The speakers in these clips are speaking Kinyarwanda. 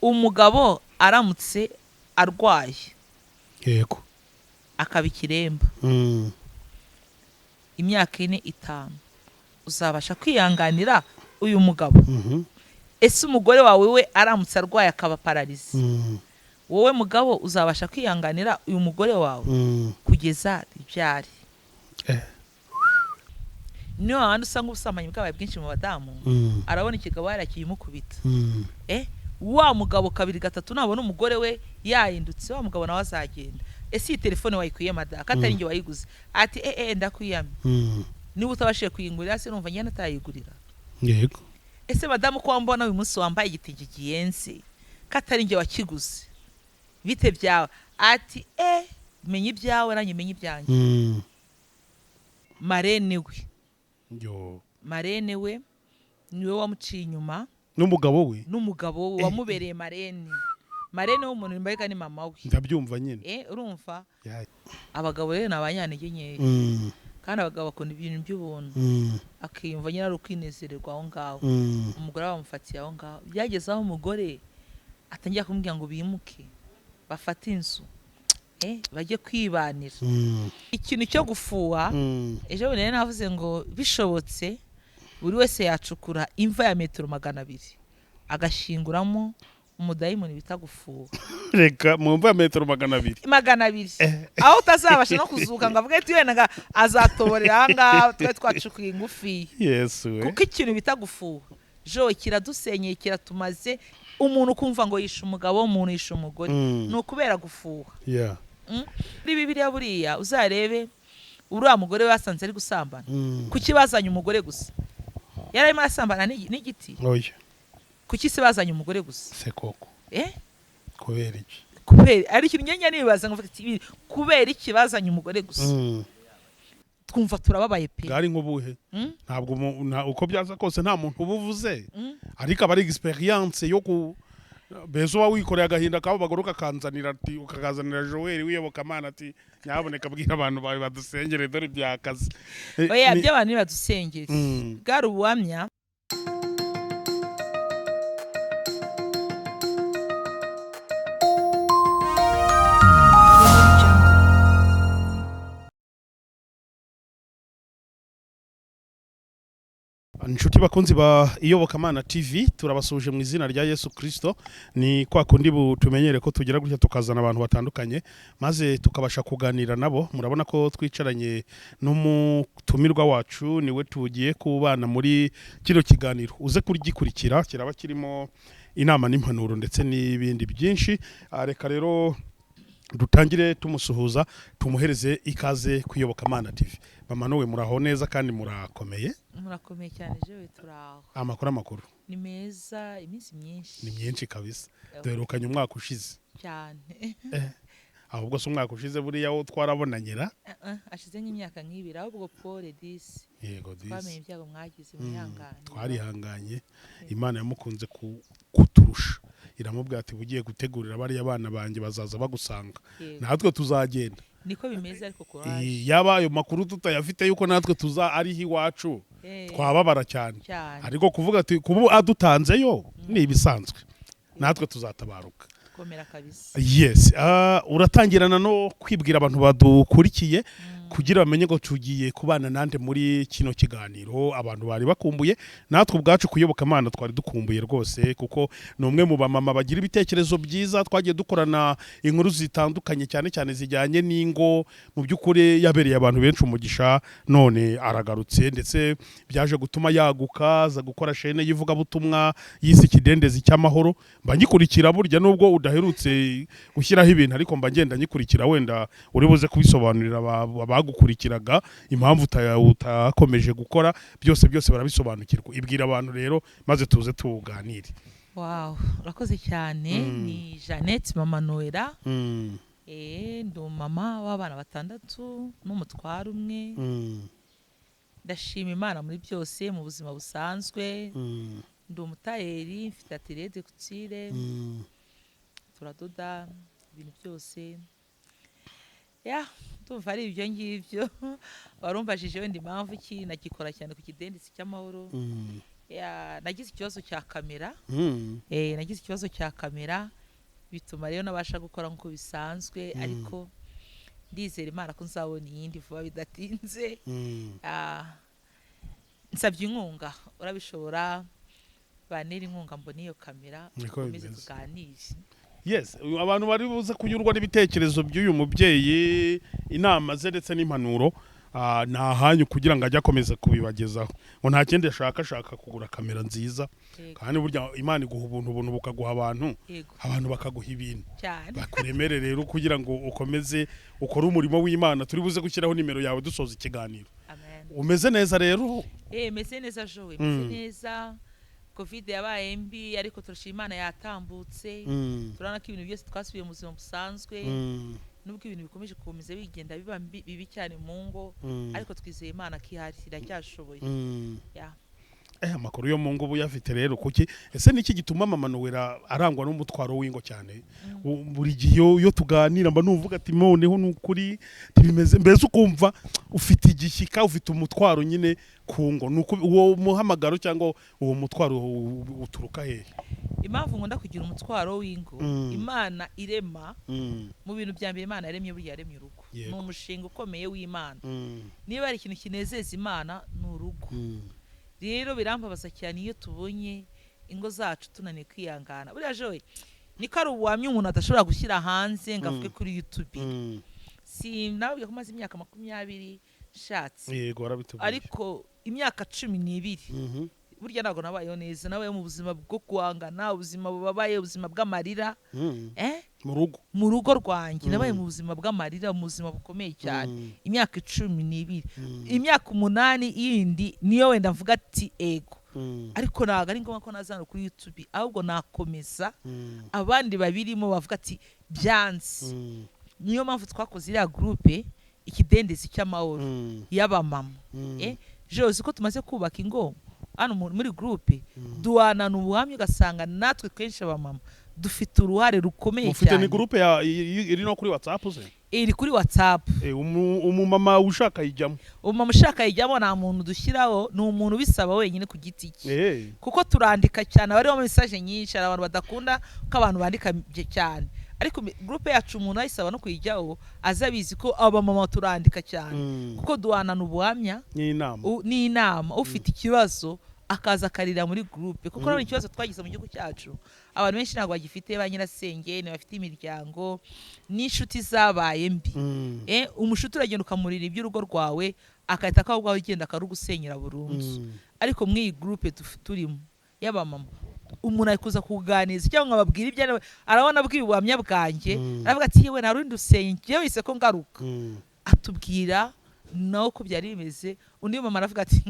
umugabo aramutse arwaye yego akaba ikiremba imyaka 4-5 uzabasha kwiyanganira uyu mugabo? Ese umugore wawe we aramutse arwaye akaba paralize, wowe mugabo uzabasha kwiyanganira uyu mugore wawe kugeza ibyari? Niyo handi usanga ubusambanyi bwabaye bwinshi mu badamu, arabona ikigabo yarakiyimukubita. Wa mugabo 2-3 nabona umugore we yahindutse, wa mugabo nawe azagenda. Ese iyi telefone wayikuye mada katari nge wayiguze? Ati ndakwiyamye. Niba utabashije kuyingurira se numva nyana atayigurira. Yego. Ese madamu ko mbona uyu munsi wambaye igitenge giyenze katari nge wakiguze, bite byawe? Ati menye ibyawe nanjye menye ibyanjye. Marene we marene we niwe wamuciye inyuma, n'umugabo we wamubereye marene w'umuntu mbaga ni mama we. Ndabyumva nyine. Urumva abagabo rero nabanyantege nkeya, kandi abagabo bakunda ibintu by'ubuntu, akiyumva nyine ari ukwinezererwa aho ngaho. Umugore bamufatiye aho ngaho, byageze aho umugore atangiye kumubwira ngo bimuke bafate inzu bajye kwibanira. Ikintu cyo gufuha, ejo bundi navuze ngo bishobotse buri wese yacukura imva ya 200 agashinguramo umudayimoni bita gufuha. Reka mu mva ya 200 aho utazabasha no kuzuka ngo avuge ati wenda azatoborera ahangaha twe twacukuye ingufi. Yesu we. Kuko ikintu bita gufuha jo kiradusenyeye, kiratumaze. Umuntu kumva ngo yisha umugabo, umuntu yisha umugore, no kubera gufuha. Muri Bibiliya buriya uzarebe uriya mugore wasanze ari gusambana, kuki bazanye umugore gusa? Yararimo asambana n'igiti. Kuki se bazanye umugore gusa? Se koko. Kubera iki? Kubera ari ikintu nyanya nibaza ngo kubera iki bazanye umugore gusa? Twumva turababaye pe. Gari nk'ubuhe? Ntabwo uko byaza kose nta muntu ubuvuze. Ariko abari experience yo ku bezo wikoreye agahinda kabo bagoroka kanzanira ati ukagazanira Joel wiyoboka Mana ati nyaboneka bwira abantu bawe badusengere dore byakaze. Oya by'abantu badusengere. Bwari ubuhamya. Inshuti bakunzi ba Iyobokamana TV, turabasuje mu izina rya Yesu Kristo. Ni kwa kundi butumenyere ko tugira gutya tukazana abantu batandukanye maze tukabasha kuganira nabo. Murabona ko twicaranye n'umutumirwa wacu, niwe tugiye kubana muri kino kiganiro. Uze kugikurikira, kiraba kirimo inama n'impanuro ndetse n'ibindi byinshi. Reka rero dutangire tumusuhuza, tumuhereze ikaze ku Iyobokamana TV. Mama Noella muraho neza kandi murakomeye? Murakomeye cyane jewe turaho. Amakuru ni meza, iminsi myinshi. Ni myinshi kabisa. Duherukanye umwaka ushize cyane. Ahubwo se umwaka ushize buriya wo twarabonanyera? Ashize nk'imyaka nk'ibiri, ahubwo Paul disi. Yego disi. Twamenye ibyago mwagize mwihanganye. Twarihanganye. Imana yamukunze kuturusha. Iramubwira ati bugiye gutegurira bari abana banjye bazaza bagusanga. Natwe tuzagenda. Niko bimeze ariko courage. Yaba ayo makuru tutayafite yuko natwe tuza ari hiwacu. Twababara cyane. Ariko kuvuga ati kubu adutanzeyo ni ibisanzwe. Natwe tuzatabaruka. Komera kabisa. Yes. Uratangirana no kwibwira abantu badukurikiye kugira bamenye ngo tugiye kubana nande muri kino kiganiro. Abantu bari bakumbuye, natwe ubwacu kuyobokamana twari dukumbuye rwose, kuko no umwe mu bamama bagira ibitekerezo byiza. Twagiye dukorana inkuru zitandukanye cyane cyane zijyanye n'ingo, mu by'ukuri yabereye abantu benshi umugisha. None aragarutse ndetse byaje gutuma yaguka za gukora chaîne yivuga butumwa yise ikidendezi cy'amahoro. Mba ngikurikira burya nubwo udaherutse gushyiraho ibintu, ariko mba ngenda ngikurikira, wenda uri buze kubisobanurira bagukurikiraga impamvu utakomeje gukora. Byose barabisobanukirwa. Ibwira abantu rero maze tuze tuganire. Wow, urakoze cyane. Ni Jeannette MAMA Noella. Ndo mama w'abana 6 n'umutwaro umwe. Ndashima Imana muri byose mu buzima busanzwe. Ndo umutayeri, mfite atelier de couture. Turadoda ibintu byose. Tumva ari ibyo ngibyo. Warumbajije wenda impamvu iki nagikora cyane ku kidendezi cy'amahoro. nagize ikibazo cya kamera Mm. nagize ikibazo cya kamera bituma rero nabasha gukora nk'uko bisanzwe ariko ndizera Imana ko nzabona iyindi vuba bidatinze. Nsabye inkunga urabishobora banera inkunga mbona iyo kamera ukomeze tuganire. Yes, abantu bari buze kunyurwa n'ibitekerezo by'uyu mubyeyi, inama ze ndetse n'impanuro nta hanyu kugira ngo ajye akomeza kubibagezaho ngo nta kindi ashaka kugura kamera nziza. Kandi burya Imana iguha ubuntu bukaguha abantu bakaguha ibintu bakuremere rero kugira ngo ukomeze ukore umurimo w'Imana. Turi buze gushyiraho nimero yawe dusoza ikiganiro. Umeze neza rero? Meze neza Joe, meze neza. Covid yabaye mbi ariko turashima Imana yatambutse. Turana ko ibintu byose twasubiye mu buzima busanzwe. Nubwo ibintu bikomeje gukomeza bigenda biba bibi cyane mu ngo ariko twizeye Imana ko ihari iracyashoboye. Amakuru yo mu ngo ubu yafite rero kuki ese niki gituma Mama Noella arangwa n'umutwaro w'ingo cyane? Buri gihe iyo tuganira mba nuvuga ati noneho nukuri tibimeze mbese ukumva ufite igishyika ufite umutwaro nyine ku ngo nuko uwo muhamagaro cyangwa uwo mutwaro uturuka hehe? Impamvu nkunda kugira umutwaro w'ingo Imana irema mu bintu bya mbere Imana yaremye buri yaremye urugo ni umushinga ukomeye w'Imana. Niba ari ikintu kinezeza Imana n'urugo rero birambabaza cyane iyo tubonye ingo zacu tunaniye kwihangana. Buriya Joe niko ari ubuhamya umuntu adashobora gushyira hanze ngo avuge kuri YouTube. Si nababwiye ko maze imyaka 20 nshatse. Yego warabitubwiye. Ariko imyaka 12 burya ntabwo nabayeho neza, nabaye mu buzima bwo guhangana, ubuzima bubabaye, ubuzima bw'amarira. Mu rugo rwanjye nabaye mu buzima bw'amarira, mu buzima bukomeye cyane imyaka 12. Imyaka 8 yindi niyo wenda mvuga ati ego, ariko ntabwo ari ngombwa ko nazana kuri YouTube, ahubwo nakomeza abandi babirimo bavuga ati byanze. Niyo mpamvu twakoze iriya groupe ikidendezi cy'amahoro y'abamama. Jose ko tumaze kubaka ingo hano muri groupe duhana ubuhamya ugasanga natwe kenshi abamama dufite uruhare rukomeye cyane. Ufite ni groupe iri no kuri WhatsApp ze? Iri kuri WhatsApp. Umumama ushaka yijyamo. Umumama ushaka yijyamo nta muntu dushyiraho, ni umuntu bisaba wenyine ku giti cye. Kuko turandika cyane, bariho message nyinshi, abantu badakunda ko abantu bandika cyane. Ariko groupe yacu umuntu ayisaba no kuyijyaho azabizi ko abamama turandika cyane. Kuko duhana ubuhamya ni inama ufite ikibazo akaza karira muri groupe. Kuko ari ikibazo twagize mu gihugu cyacu, abantu benshi ntabwo bagifite ba nyirasenge, ni bafite imiryango n'inshuti zabaye mbi. Umushuti uragenda ukamurira iby'urugo rwawe akahita akahubwo agenda akarugusenyera burundu. Ariko mu iyi groupe turimo y'abamama umuntu ari kuza kuganiriza cyangwa ababwira ibyo arabona bw'ubuhamya bwanjye, aravuga ati yewe narundi usenge wise ko ngaruka, atubwira nawe ko byari bimeze. Undi mama aravuga ati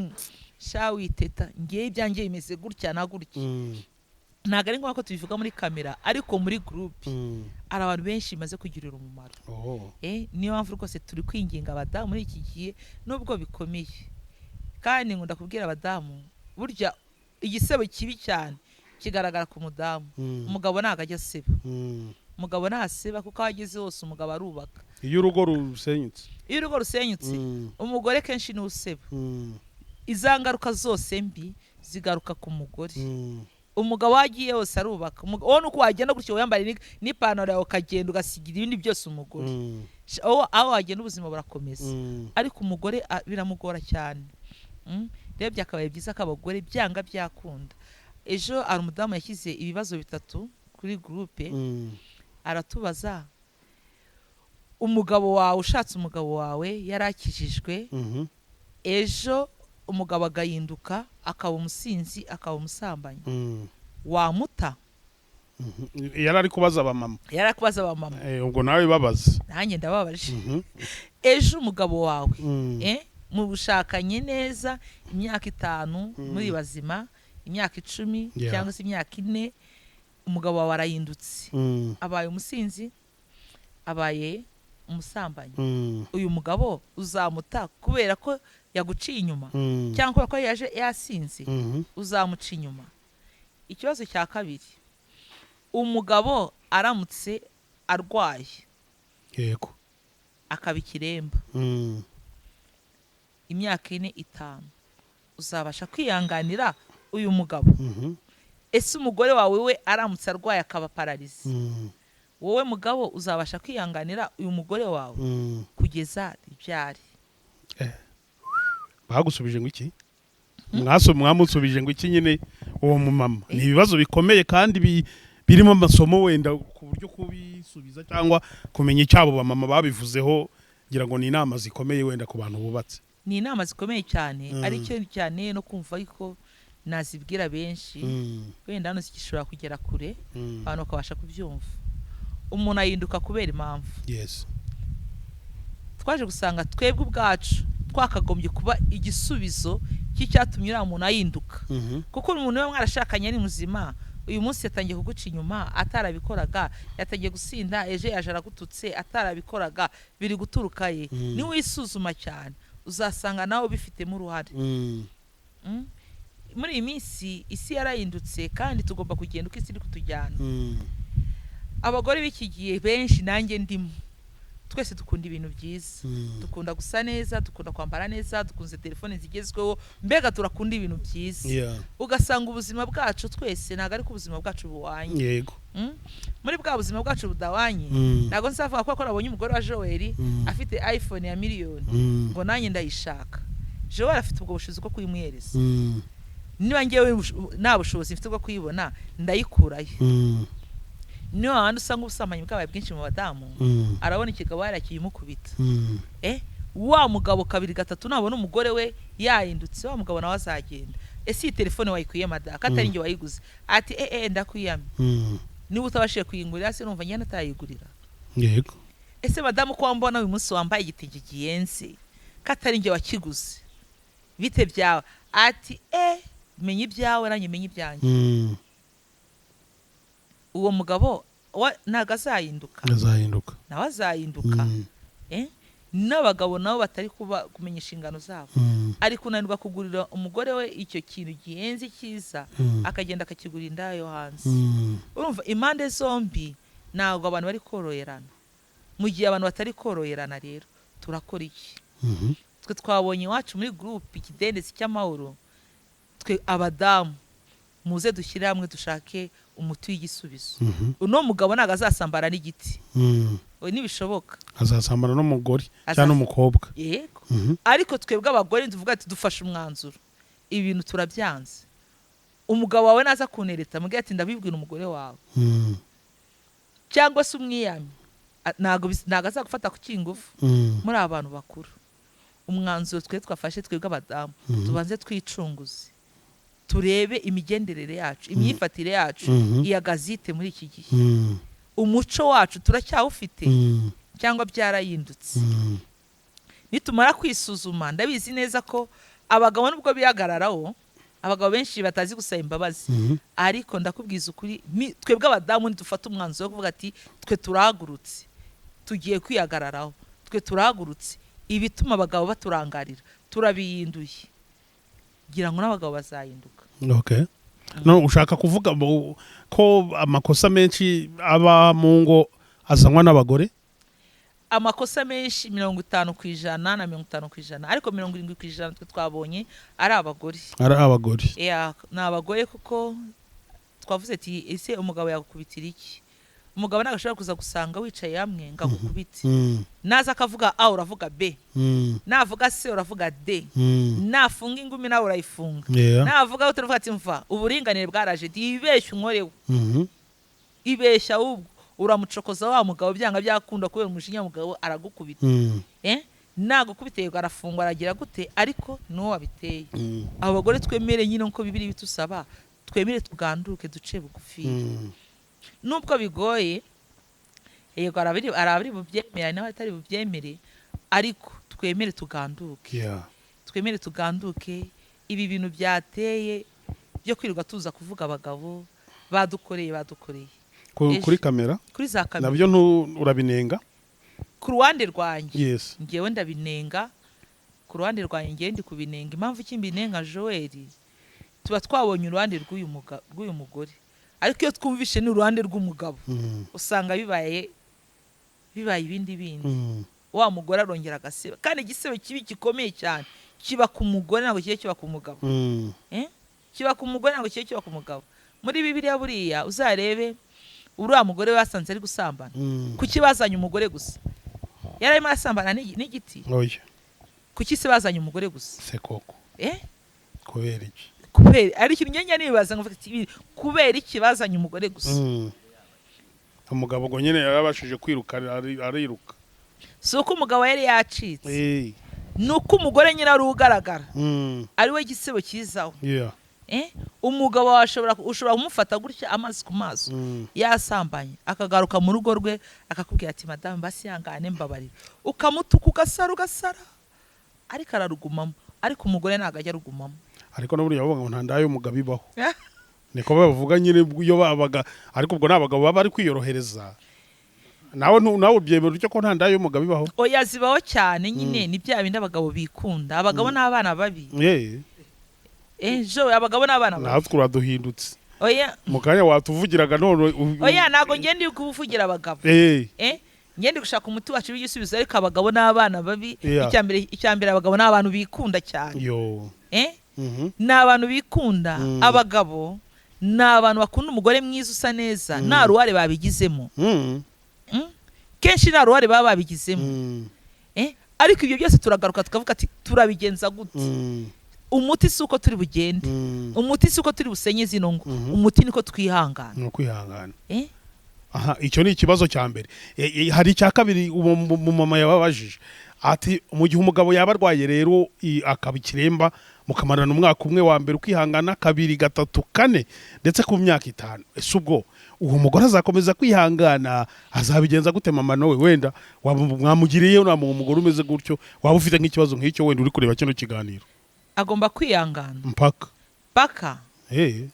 sha witeta ngiye ibyanjye bimeze gutya na gutya. Ntabwo ari ngombwa ko tubivuga muri kamera, ariko muri groupe ari abantu benshi bimaze kugirira umumaro. Niyo mpamvu rwose turi kwinginga abadamu muri iki gihe nubwo bikomeye. Kandi nkunda kubwira abadamu burya igisebo kibi cyane kigaragara ku mudamu. Umugabo ntago ajya aseba. Umugabo ntaseba kuko ageze hose umugabo arubaka. Iyo urugo rusenyutse umugore kenshi ni useba. Izangaruka zose mbi zigaruka ku mugore. Umugabo wagiye hose arubaka. Wowe nuko wagenda gutyo wambaye n'ipantaro yawe ukagenda ugasigira ibindi byose umugore. Aho wagenda ubuzima burakomeza. Ariko umugore biramugora cyane. Rero byakabaye byiza ko abagore byanga byakunda. Ejo ari umudamu yashyize ibibazo 3 kuri groupe. Aratubaza umugabo wawe, ushatse umugabo wawe yarakijijwe, ejo umugabo agahinduka akaba umusinzi akaba umusambanyi, wamuta? Yarari kubaza abamama. Ubwo nawe babaza. Nanjye ndababaje. Ejo umugabo wawe mu bushakanye neza imyaka 5 muri bazima, imyaka 10 cyangwa se imyaka 4, umugabo wawe arahindutse, abaye umusinzi, abaye umusambanyi. Uyu mugabo uzamuta kubera ko yaguciye inyuma cyangwa ko yaje yasinze? Uzamuca inyuma. Ikibazo cya kabiri, umugabo aramutse arwaye yego akaba ikiremba imyaka 4-5, uzabasha kwihanganira uyu mugabo ese umugore wawe we aramutse arwaye akaba pararize wowe mugabo uzabasha kwihanganira uyu mugore wawe kugeza ibyari? bagusubije ngo iki? mwamusubije ngo iki nyine uwo mumama? ni ibibazo bikomeye kandi birimo amasomo wenda ku buryo kubisubiza cyangwa kumenya icyabo bamama babivuzeho, ngira ngo ni inama zikomeye wenda ku bantu bubatse. Ni inama zikomeye cyane aricyo cyane no kumva ariko nazibwira benshi wenda hano zigishobora kugera kure abantu bakabasha kubyumva. Umuntu ahinduka kubera impamvu. Yes. Twaje gusanga twebwe ubwacu twakagombye kuba igisubizo cy'icyatumye uriya muntu ahinduka. Kuko umuntu we mwarashakanye ari muzima, uyu munsi yatangiye kuguca inyuma atarabikoraga, yatangiye gusinda, eje yaje aragututse atarabikoraga, biri guturuka ye. Ni wisuzuma cyane uzasanga nawe bifitemo uruhare. Muri iyi minsi isi yarahindutse kandi tugomba kugenda uko isi iri kutujyana. Abagore b'iki gihe benshi nanjye ndimo, twese dukunda ibintu byiza, dukunda gusa neza, dukunda kwambara neza, dukunze telefone zigezweho, mbega turakunda ibintu byiza. Ugasanga ubuzima bwacu twese ntago ari ko ubuzima bwacu buwanye. Yego. Muri bwa buzima bwacu budawanye ntago nzavuga ko nabonye umugore wa Joel afite iPhone ya miliyoni ngo nanjye ndayishaka. Joel afite ubwo bushobozi bwo kuyimwereza. Niba ngewe nta bushobozi mfite bwo kuyibona ndayikurayo. Niyo handi usanga ubusambanyi bwabaye bwinshi mu badamu, arabona ikigabo yarakiyimukubita. Wa mugabo kabiri gatatu nabona umugore we yahindutse, wa mugabo nawe azagenda. Ese iyi telefone wayikuye madaka atari nge wayiguze? Ati ndakwiyamye. Niba utabashije kuyingurira se numva nyine atayigurira. Yego. Ese madamu ko mbona uyu munsi wambaye igitenge giyenze katari nge wakiguze, bite byawe? Ati menya ibyawe nanjye menya ibyanjye. Uwo mugabo ntago azahinduka. Nawe azahinduka. N'abagabo nabo batari kumenya inshingano zabo. Ari kunanirwa kugurira umugore we icyo kintu gihenze cyiza, akagenda akakigura inda yo hanze. Urumva impande zombi ntabwo abantu bari koroherana. Mu gihe abantu batari koroherana rero turakora iki? Twe twabonye iwacu muri groupe ikidendezi cy'amahoro, twe abadamu muze dushyire hamwe dushake umuti w'igisubizo. Uno mugabo ntago azasambara n'igiti. Nibishoboka azasambana n'umugore cyangwa n'umukobwa. Yego. Ariko twebwe abagore tuvuga ati dufashe umwanzuro, ibintu turabyanze. Umugabo wawe naza kunereta mugiye ati ndabibwira umugore wawe, cyangwa se umwiyami, ntago azagufata ku kingufu. Muri abantu bakuru umwanzuro twe twafashe twebwe abadamu tubanze twicunguze, turebe imigenderere yacu, imyifatire yacu iyagazite muri iki gihe. Umuco wacu turacyawufite cyangwa byarayindutse? Nitumara kwisuzuma, ndabizi neza ko abagabo nubwo bihagararaho, abagabo benshi batazi gusaba imbabazi, ariko ndakubwiza ukuri twebwe abadamu nidufata umwanzuro wo kuvuga ati twe turahagurutse, tugiye kwihagararaho, twe turahagurutse, ibituma abagabo baturangarira turabihinduye, gira ngo n'abagabo bazahinduka. Okay. No, ushaka kuvuga ko amakosa menshi aba mu ngo azanwa n'abagore? Amakosa menshi 50% na 50%, ariko 70% twe twabonye ari abagore. Ni abagore kuko twavuze ati ese umugabo yakukubitira iki? Umugabo nagashobora kuza gusanga wicaye hamwe ngakukubite. Naza akavuga A uravuga B. Navuga C uravuga D. Nafunga ingumi nawe urayifunga. Navuga utavuga ati mva uburinganire bwaraje dibeshya unkorewe. Ibeshya ubwo uramucokoza wa mugabo byanga byakunda kubera umushinya mugabo aragukubita. Nagukubite yego arafungwa aragira gute, ariko no wabiteye. Abagore twemere nyine nko bibiri bitusaba, twemere tuganduke duce bugufi. Nubwo bigoye, yego arabiri bubyemera nawe atari bubyemere, ariko twemere tuganduke. Twemere tuganduke. Ibi bintu byateye byo kwirirwa tuza kuvuga abagabo badukoreye kuri kamera, kuri za kamera, nabyo urabinenga? Ku ruhande rwanjye. Yes. Ngewe ndabinenga. Ku ruhande rwanjye ngewe ndi kubinenga. Impamvu kimbinenga Joel, tuba twabonye uruhande rw'uyu mugore, ariko iyo twumvishe ni uruhande rw'umugabo usanga bibaye ibindi. Wa mugore arongera agaseba, kandi igisebo kibi gikomeye cyane kiba ku mugore ntabwo kiba ku mugabo. kiba ku mugore ntabwo kiba ku mugabo. Muri Bibiliya buriya uzarebe uriya mugore basanze ari gusambana kuki bazanye umugore gusa? Yararimo arasambana n'igiti? oya Kuki se bazanye umugore gusa? se koko kubera iki? Kubera ari ikintu nyenya nibaza ngo kubera iki bazanye umugore gusa? Umugabo ngo nyine yarabashije kwiruka ariruka. So ko umugabo yari yacitse. Nuko umugore nyine ari ugaragara. Ari we gisebo kizaho. Umugabo ushobora kumufata gutya amazi ku maso yasambanye akagaruka mu rugo rwe akakubwira ati madame basi yangane mbabarira, ukamutuka ugasara ariko ararugumamo, ariko umugore ntago ajya arugumamo. Ariko no buriya bavuga ngo nta ndayo umugabo ibaho niko bavuga nyine iyo babaga, ariko ubwo nabagabo baba ari kwiyorohereza. Nawe ubyemera ucyo ko nta ndayo umugabo ibaho? Oya zibaho cyane nyine, ni bya bindi abagabo bikunda, abagabo n'abana babi. Abagabo n'abana babi. Natwe uraduhindutse. Oya mukanya watuvugiraga none. Oya nago ngende kuvugira abagabo. Ngende gushaka umuti wacu w'igisubizo, ariko abagabo n'abana babi. Icyambere abagabo n'abantu bikunda cyane. N'abantu bikunda. Abagabo n'abantu bakunda umugore mwiza usa neza, nta ruhare babigizemo. Kenshi nta ruhare baba babigizemo. Ariko ibyo byose turagaruka tukavuga ati turabigenza gute? Umuti si uko turi bugende, umuti si uko turi busenye zino ngo, umuti niko twihangana. No kwihangana. Aha, icyo ni ikibazo cya mbere. Hari icya kabiri umumama yababajije ati mu gihe umugabo yaba arwaye rero akaba ikiremba mukamarana umwaka umwe wa mbere ukihangana, kabiri, gatatu, kane ndetse ku myaka 5, ese ubwo uwo mugore azakomeza kwihangana? Azabigenza gute mama Noe? Wenda mwamugiriye na mu mugore umeze gutyo, waba ufite nk'ikibazo nk'icyo wenda uri kureba kino kiganiro. Agomba kwihangana mpaka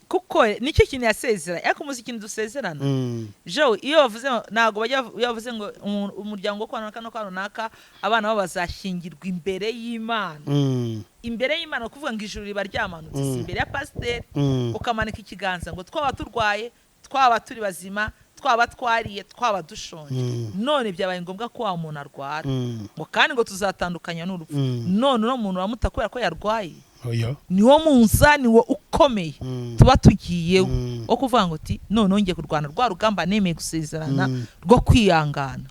kuko nicyo kintu yasezera. Ariko muzi ikintu dusezerana iyo bavuze nago bajya bavuze ngo umuryango wo kwana naka abana babo bazashingirwa imbere y'Imana. Imbere y'Imana kuvuga ngo ijuru riba ryamanutse, imbere ya pasiteri ukamanika ikiganza ngo twaba turwaye, twaba turi bazima, twaba twariye, twaba dushonje, none byabaye ngombwa ko wa muntu arwara ngo kandi ngo tuzatandukanya n'urupfu. None no muntu wamuta kubera ko yarwaye, niwo munzani wo ukomeye tuba tugiyeho wo kuvuga ngo ati none ngiye kurwana rwa rugamba nemeye gusezerana rwo kwihangana.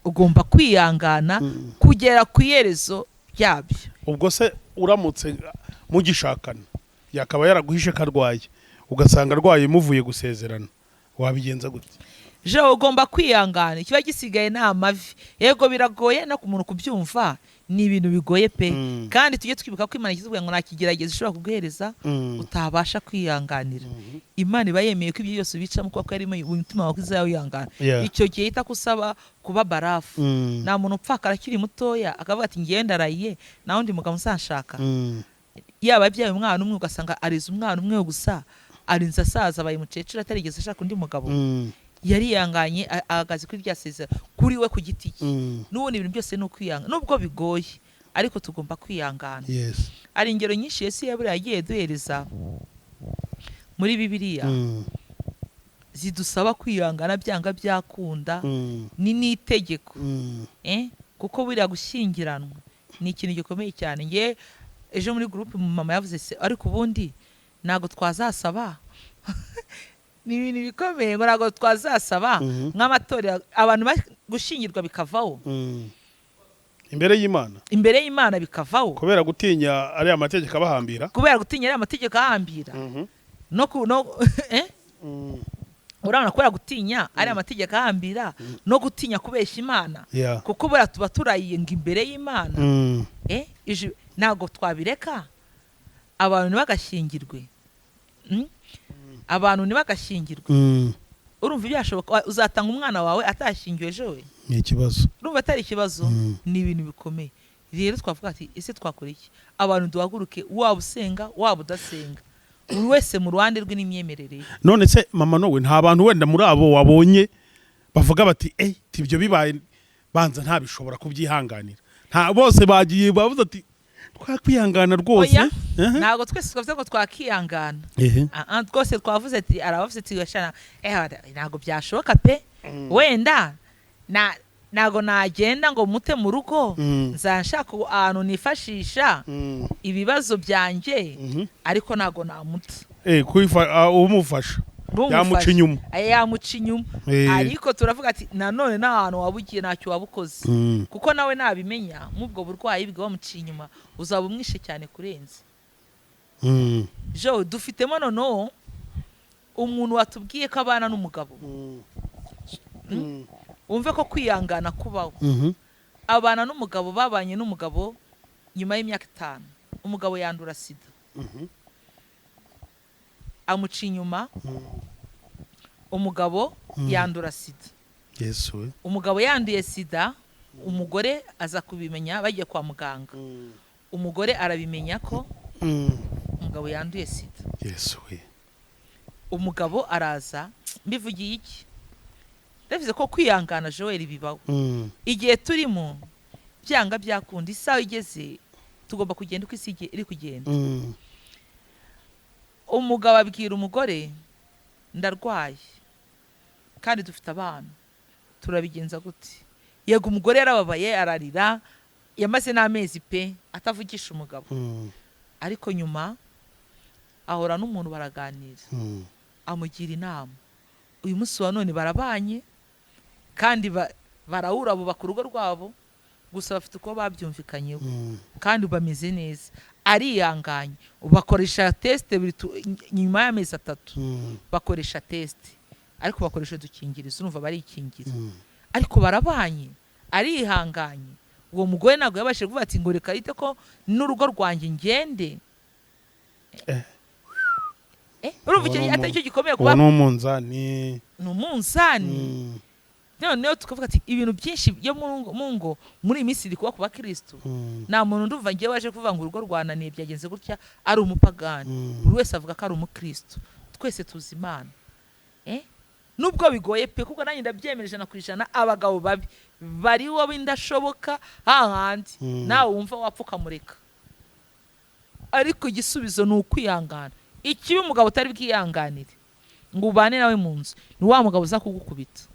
Ugomba kwihangana kugera ku iherezo ryabyo. Ubwo se uramutse mugishakana yakaba yaraguhishe karwaye ugasanga arwaye muvuye gusezerana, wabigenza gute? Ugomba kwihangana, kiba gisigaye nta mavi. Yego biragoye no ku muntu kubyumva, ni ibintu bigoye pe. Kandi tujye twibuka ko Imana ikizubwa ngo nakigerageza ishobora kuguhereza utabasha kwihanganira. Imana iba yemeye ko ibyo byose bicamo kuko ari mu mutima wawe uzayihangana. Icyo gihe itakusaba kuba barafu. Nta muntu upfaka akiri mutoya akavuga ati ngiye ndaraye naho ndi mugabo nsanshaka. Yaba byaye umwana umwe ugasanga ariza umwana umwe gusa, arinze asaza abaye mukecuru atarigeze ashaka undi mugabo. Yariyanganye ahagaze kuri ryasezera kuri we ku giti cye. N'ubundi ibintu byose no kwiyanga nubwo bigoye, ariko tugomba kwiyangana. Ari ingero nyinshi Yesu yabura yagiye duhereza muri Bibiliya zidusaba kwiyangana byanga byakunda. Ni n'itegeko kuko buriya gushyingiranwa ni ikintu gikomeye cyane. Nge ejo muri groupe mama yavuze se ariko ubundi nago twazasaba ni ibintu bikomeye ngo nago twazasaba nk'amatorero abantu gushingirwa bikavaho imbere y'Imana bikavaho kubera gutinya ari amategeko abahambira, urabona kubera gutinya ari amategeko ahambira no gutinya kubeshya Imana kuko bura tuba turayiye ngo imbere y'Imana nago twabireka abantu ntibagashingirwe. Abantu ntibagashingirwe. Urumva byashoboka uzatanga umwana wawe atashingiwe ejo? Ni ikibazo. Urumva atari ikibazo? Ni ibintu bikomeye. Rero twavuga ati ese twakora iki? Abantu duhaguruke, waba usenga waba udasenga, buri wese mu ruhande rwe n'imyemerere. None se mama Nowe nta bantu wenda muri abo wabonye bavuga bati ibyo bibaye banza ntabishobora kubyihanganira? Nta bose bagiye bavuze ati twakwihangana rwose? Ntago twese twavuze ko twakihangana. Twose twavuze ati arabavuze ati gashana ntago byashoboka pe. Wenda nago nagenda ngo mute mu rugo nzanshaka ahantu nifashisha ibibazo byanjye ariko nago namuta umufasha yamuca inyuma ariko turavuga ati nanone n'ahantu wabugiye ntacyo wabukoze kuko nawe nabimenya nk'ubwo burwayi bwe wamuciye inyuma uzaba umwishe cyane kurenza jo dufitemo noneho umuntu watubwiye ko abana n'umugabo wumve ko kwihangana kubaho abana n'umugabo babanye n'umugabo nyuma y'imyaka 5 umugabo yandura sida amuca inyuma umugabo yandura sida Yesu umugabo yanduye sida umugore aza kubimenya bagiye kwa muganga umugore arabimenya ko umugabo yanduye sida Yesu umugabo araza mbivugiye iki ndavuze ko kwihangana Joel bibaho igihe turimo byanga byakunda isaha igeze tugomba kugenda uko isi iri kugenda umugabo abwira umugore ndarwaye kandi dufite abana turabigenza gute yego umugore yarababaye ararira yamaze n'amezi pe atavugisha umugabo ariko nyuma ahora n'umuntu baraganira amugira inama uyu munsi wa none barabanye kandi barahura bubaka urugo rwabo gusa bafite uko babyumvikanyeho kandi bameze neza arihanganye bakoresha test nyuma y'amezi 3 bakoresha test ariko bakoresha dukingirizo urumva barikingira ariko barabanye arihanganye uwo mugore nago yabashije kuvuga ati ngo reka yite ko n'urugo rwanjye ngende urumva icyo atacyo gikomeye kuba n'umunzani noneho tukavuga ati ibintu byinshi byo mu ngo muri iyi minsi kuba ku bakristo nta muntu ndumva ngiye waje kuvuga ngo urugo rwananiye byagenze gutya ari umupagani buri wese avuga ko ari umukristo twese tuzi Imana nubwo bigoye pe kuko nanjye ndabyemereje na kwijana abagabo babi bari wo bindashoboka hahandi nawe wumva wapfuka mureka ariko igisubizo ni ukwihangana ikibi umugabo utari bwihanganire ngo ubane nawe mu nzu ni wa mugabo uza kugukubita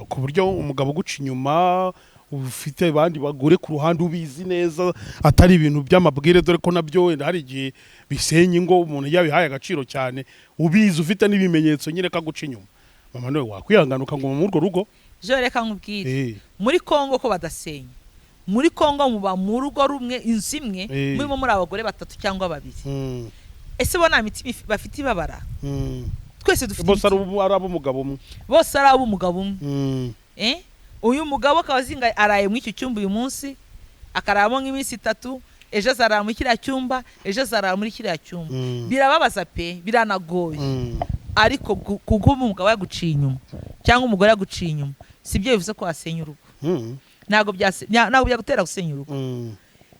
ku buryo umugabo guca inyuma ufite abandi bagore ku ruhande ubizi neza atari ibintu by'amabwire dore ko nabyo wenda hari igihe bisenya ingo umuntu yabihaye agaciro cyane ubizi ufite n'ibimenyetso nyine ka guca inyuma mama nawe wakwihangana ukanguma mu urwo rugo je reka nkubwire muri Kongo ko badasenya muri Kongo muba mu rugo rumwe inzu imwe murimo muri abagore 3 cyangwa 2 ese bona imiti bafite ibabara twese dufite bose ari ab'umugabo umwe bose ari ab'umugabo umwe uyu mugabo akazinga araye mu icyo cyumba uyu munsi akaramo nk'iminsi 3 ejo azarara muri kiriya cyumba ejo azarara muri kiriya cyumba birababaza pe biranagoye ariko kuko umugabo yaguciye inyuma cyangwa umugore yaguciye inyuma sibyo bivuze ko wasenya urugo ntago byagutera gusenya urugo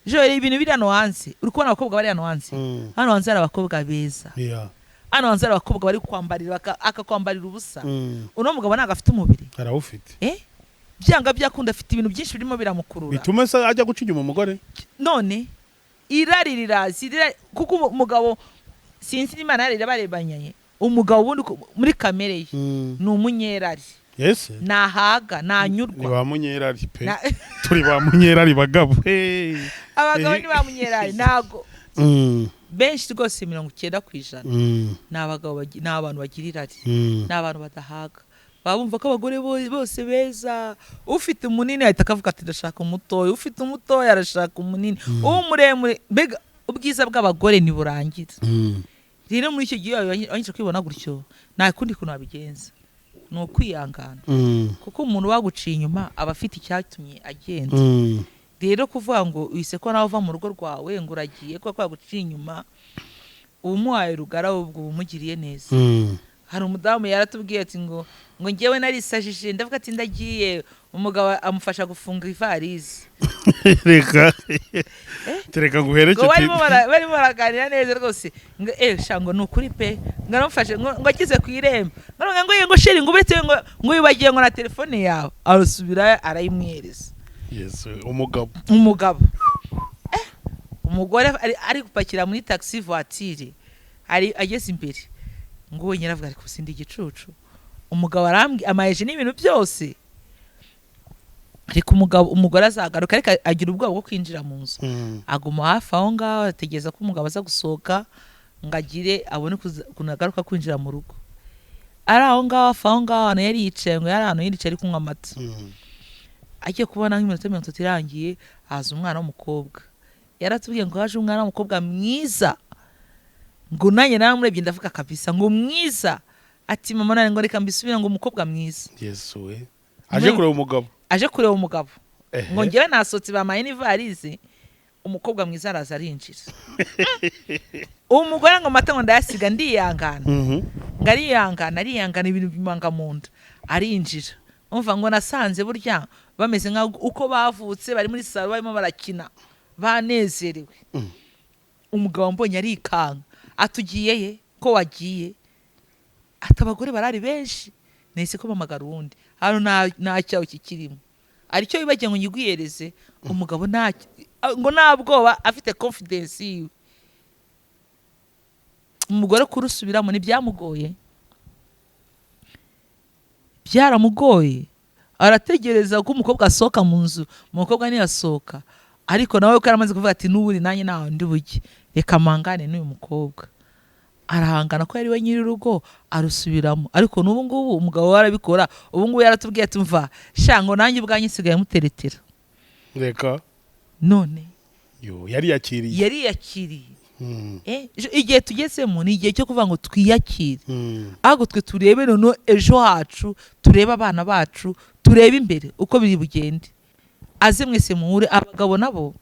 Joel ibintu biri hano hanze uri kubona abakobwa bari hano hanze hano hanze ari abakobwa beza hano hanze ari abakobwa bari kwambarira akakwambarira ubusa uno mugabo ntago afite umubiri arawufite byanga byakunda afite ibintu byinshi birimo biramukurura bituma se ajya guca inyuma umugore none iraririra kuko umugabo sinzi Imana yarira barebanye umugabo ubundi muri kamere ye ni umunyerari nahaga nanyurwa ni ba munyerari pe turi ba munyerari bagabo abagabo ni ba munyerari nago benshi rwose 90% n'abagabo n'abantu bagirirari n'abantu badahaga babumva ko abagore bose beza ufite umunini ahita akavuga ati ndashaka umutoya ufite umutoya arashaka umunini umuremure mbega ubwiza bw'abagore ni burangira rero muri icyo gihe abanyije kwibona gutyo nta kundi kuntu abigenza ni ukwihangana kuko umuntu waguciye inyuma aba afite icyatumye agenda rero kuvuga ngo wise ko nawe uva mu rugo rwawe ngo uragiye ko kwaguciye inyuma umuhaye rugara ubwo umugiriye neza hari umudamu yaratubwiye ati ngo ngewe narisajije ndavuga ati ndagiye umugabo amufasha gufunga ivarizi tereka nguhereke barimo baraganira neza rwose ngo shango nukuri pe ngaramufashe ngo agize ku irembo ngo sheri ngo ubetse ngo yubagiye ngo na telefone yawe arusubira arayimwereza umugabo umugore ari gupakira muri taxi voiture ari ageze imbere ngo wenyine avuga ariko sindi igicucu umugabo arambye amayeje n'ibintu byose ariko umugore azagaruka ariko agira ubwoba bwo kwinjira mu nzu aguma hafi aho ngaho ategereza ko umugabo aza gusohoka ngo agire abone kunagaruka kwinjira mu rugo ari aho ngaho hafi aho ngaho ahantu yari yicaye ngo yari ahantu yicaye ari kunywa amata agiye kubona nk'iminota 30 irangiye haza umwana w'umukobwa yaratubwiye ngo haje umwana w'umukobwa mwiza ngo nanjye naramurebye ndavuga kabisa ngo mwiza ati mama nari ngo reka mbisubira ngo umukobwa mwiza Yesu we aje kureba umugabo ngo ngewe nasotse bamaye n'ivarize umukobwa mwiza araza arinjira umugore ngo mata ngo ndayasiga ndiyangana ngo ariyangana ibintu bimanga mu nda arinjira umva ngo nasanze burya bameze nka uko bavutse bari muri salo barimo barakina banezerewe umugabo mbonye arikanga atugiye ye ko wagiye atabagore barari benshi nese ko mamagara undi hano nta cyawo kikirimo aricyo bibagiye ngo nyigwiyereze umugabo ngo nabwoba afite confidence yiwe umugore kurusubiramo ntibyamugoye byaramugoye arategereza ko umukobwa asohoka mu nzu umukobwa ntiyasohoka ariko nawe ko yaramaze kuvuga ati n'uburi nanjye nawe ndi buke reka mangane n'uyu mukobwa arahangana ko yari we nyiri urugo arusubiramo ariko n'ubu ngubu umugabo warabikora ubu ngubu yaratubwiye ati mva shango nanjye ubwanjye nsigaye muteretera reka none yari yakiriye igihe tugezemo ni igihe cyo kuvuga ngo twiyakire ahubwo twe turebe none ejo hacu turebe abana bacu turebe imbere uko biri bugende aze mwese muhure abagabo nabo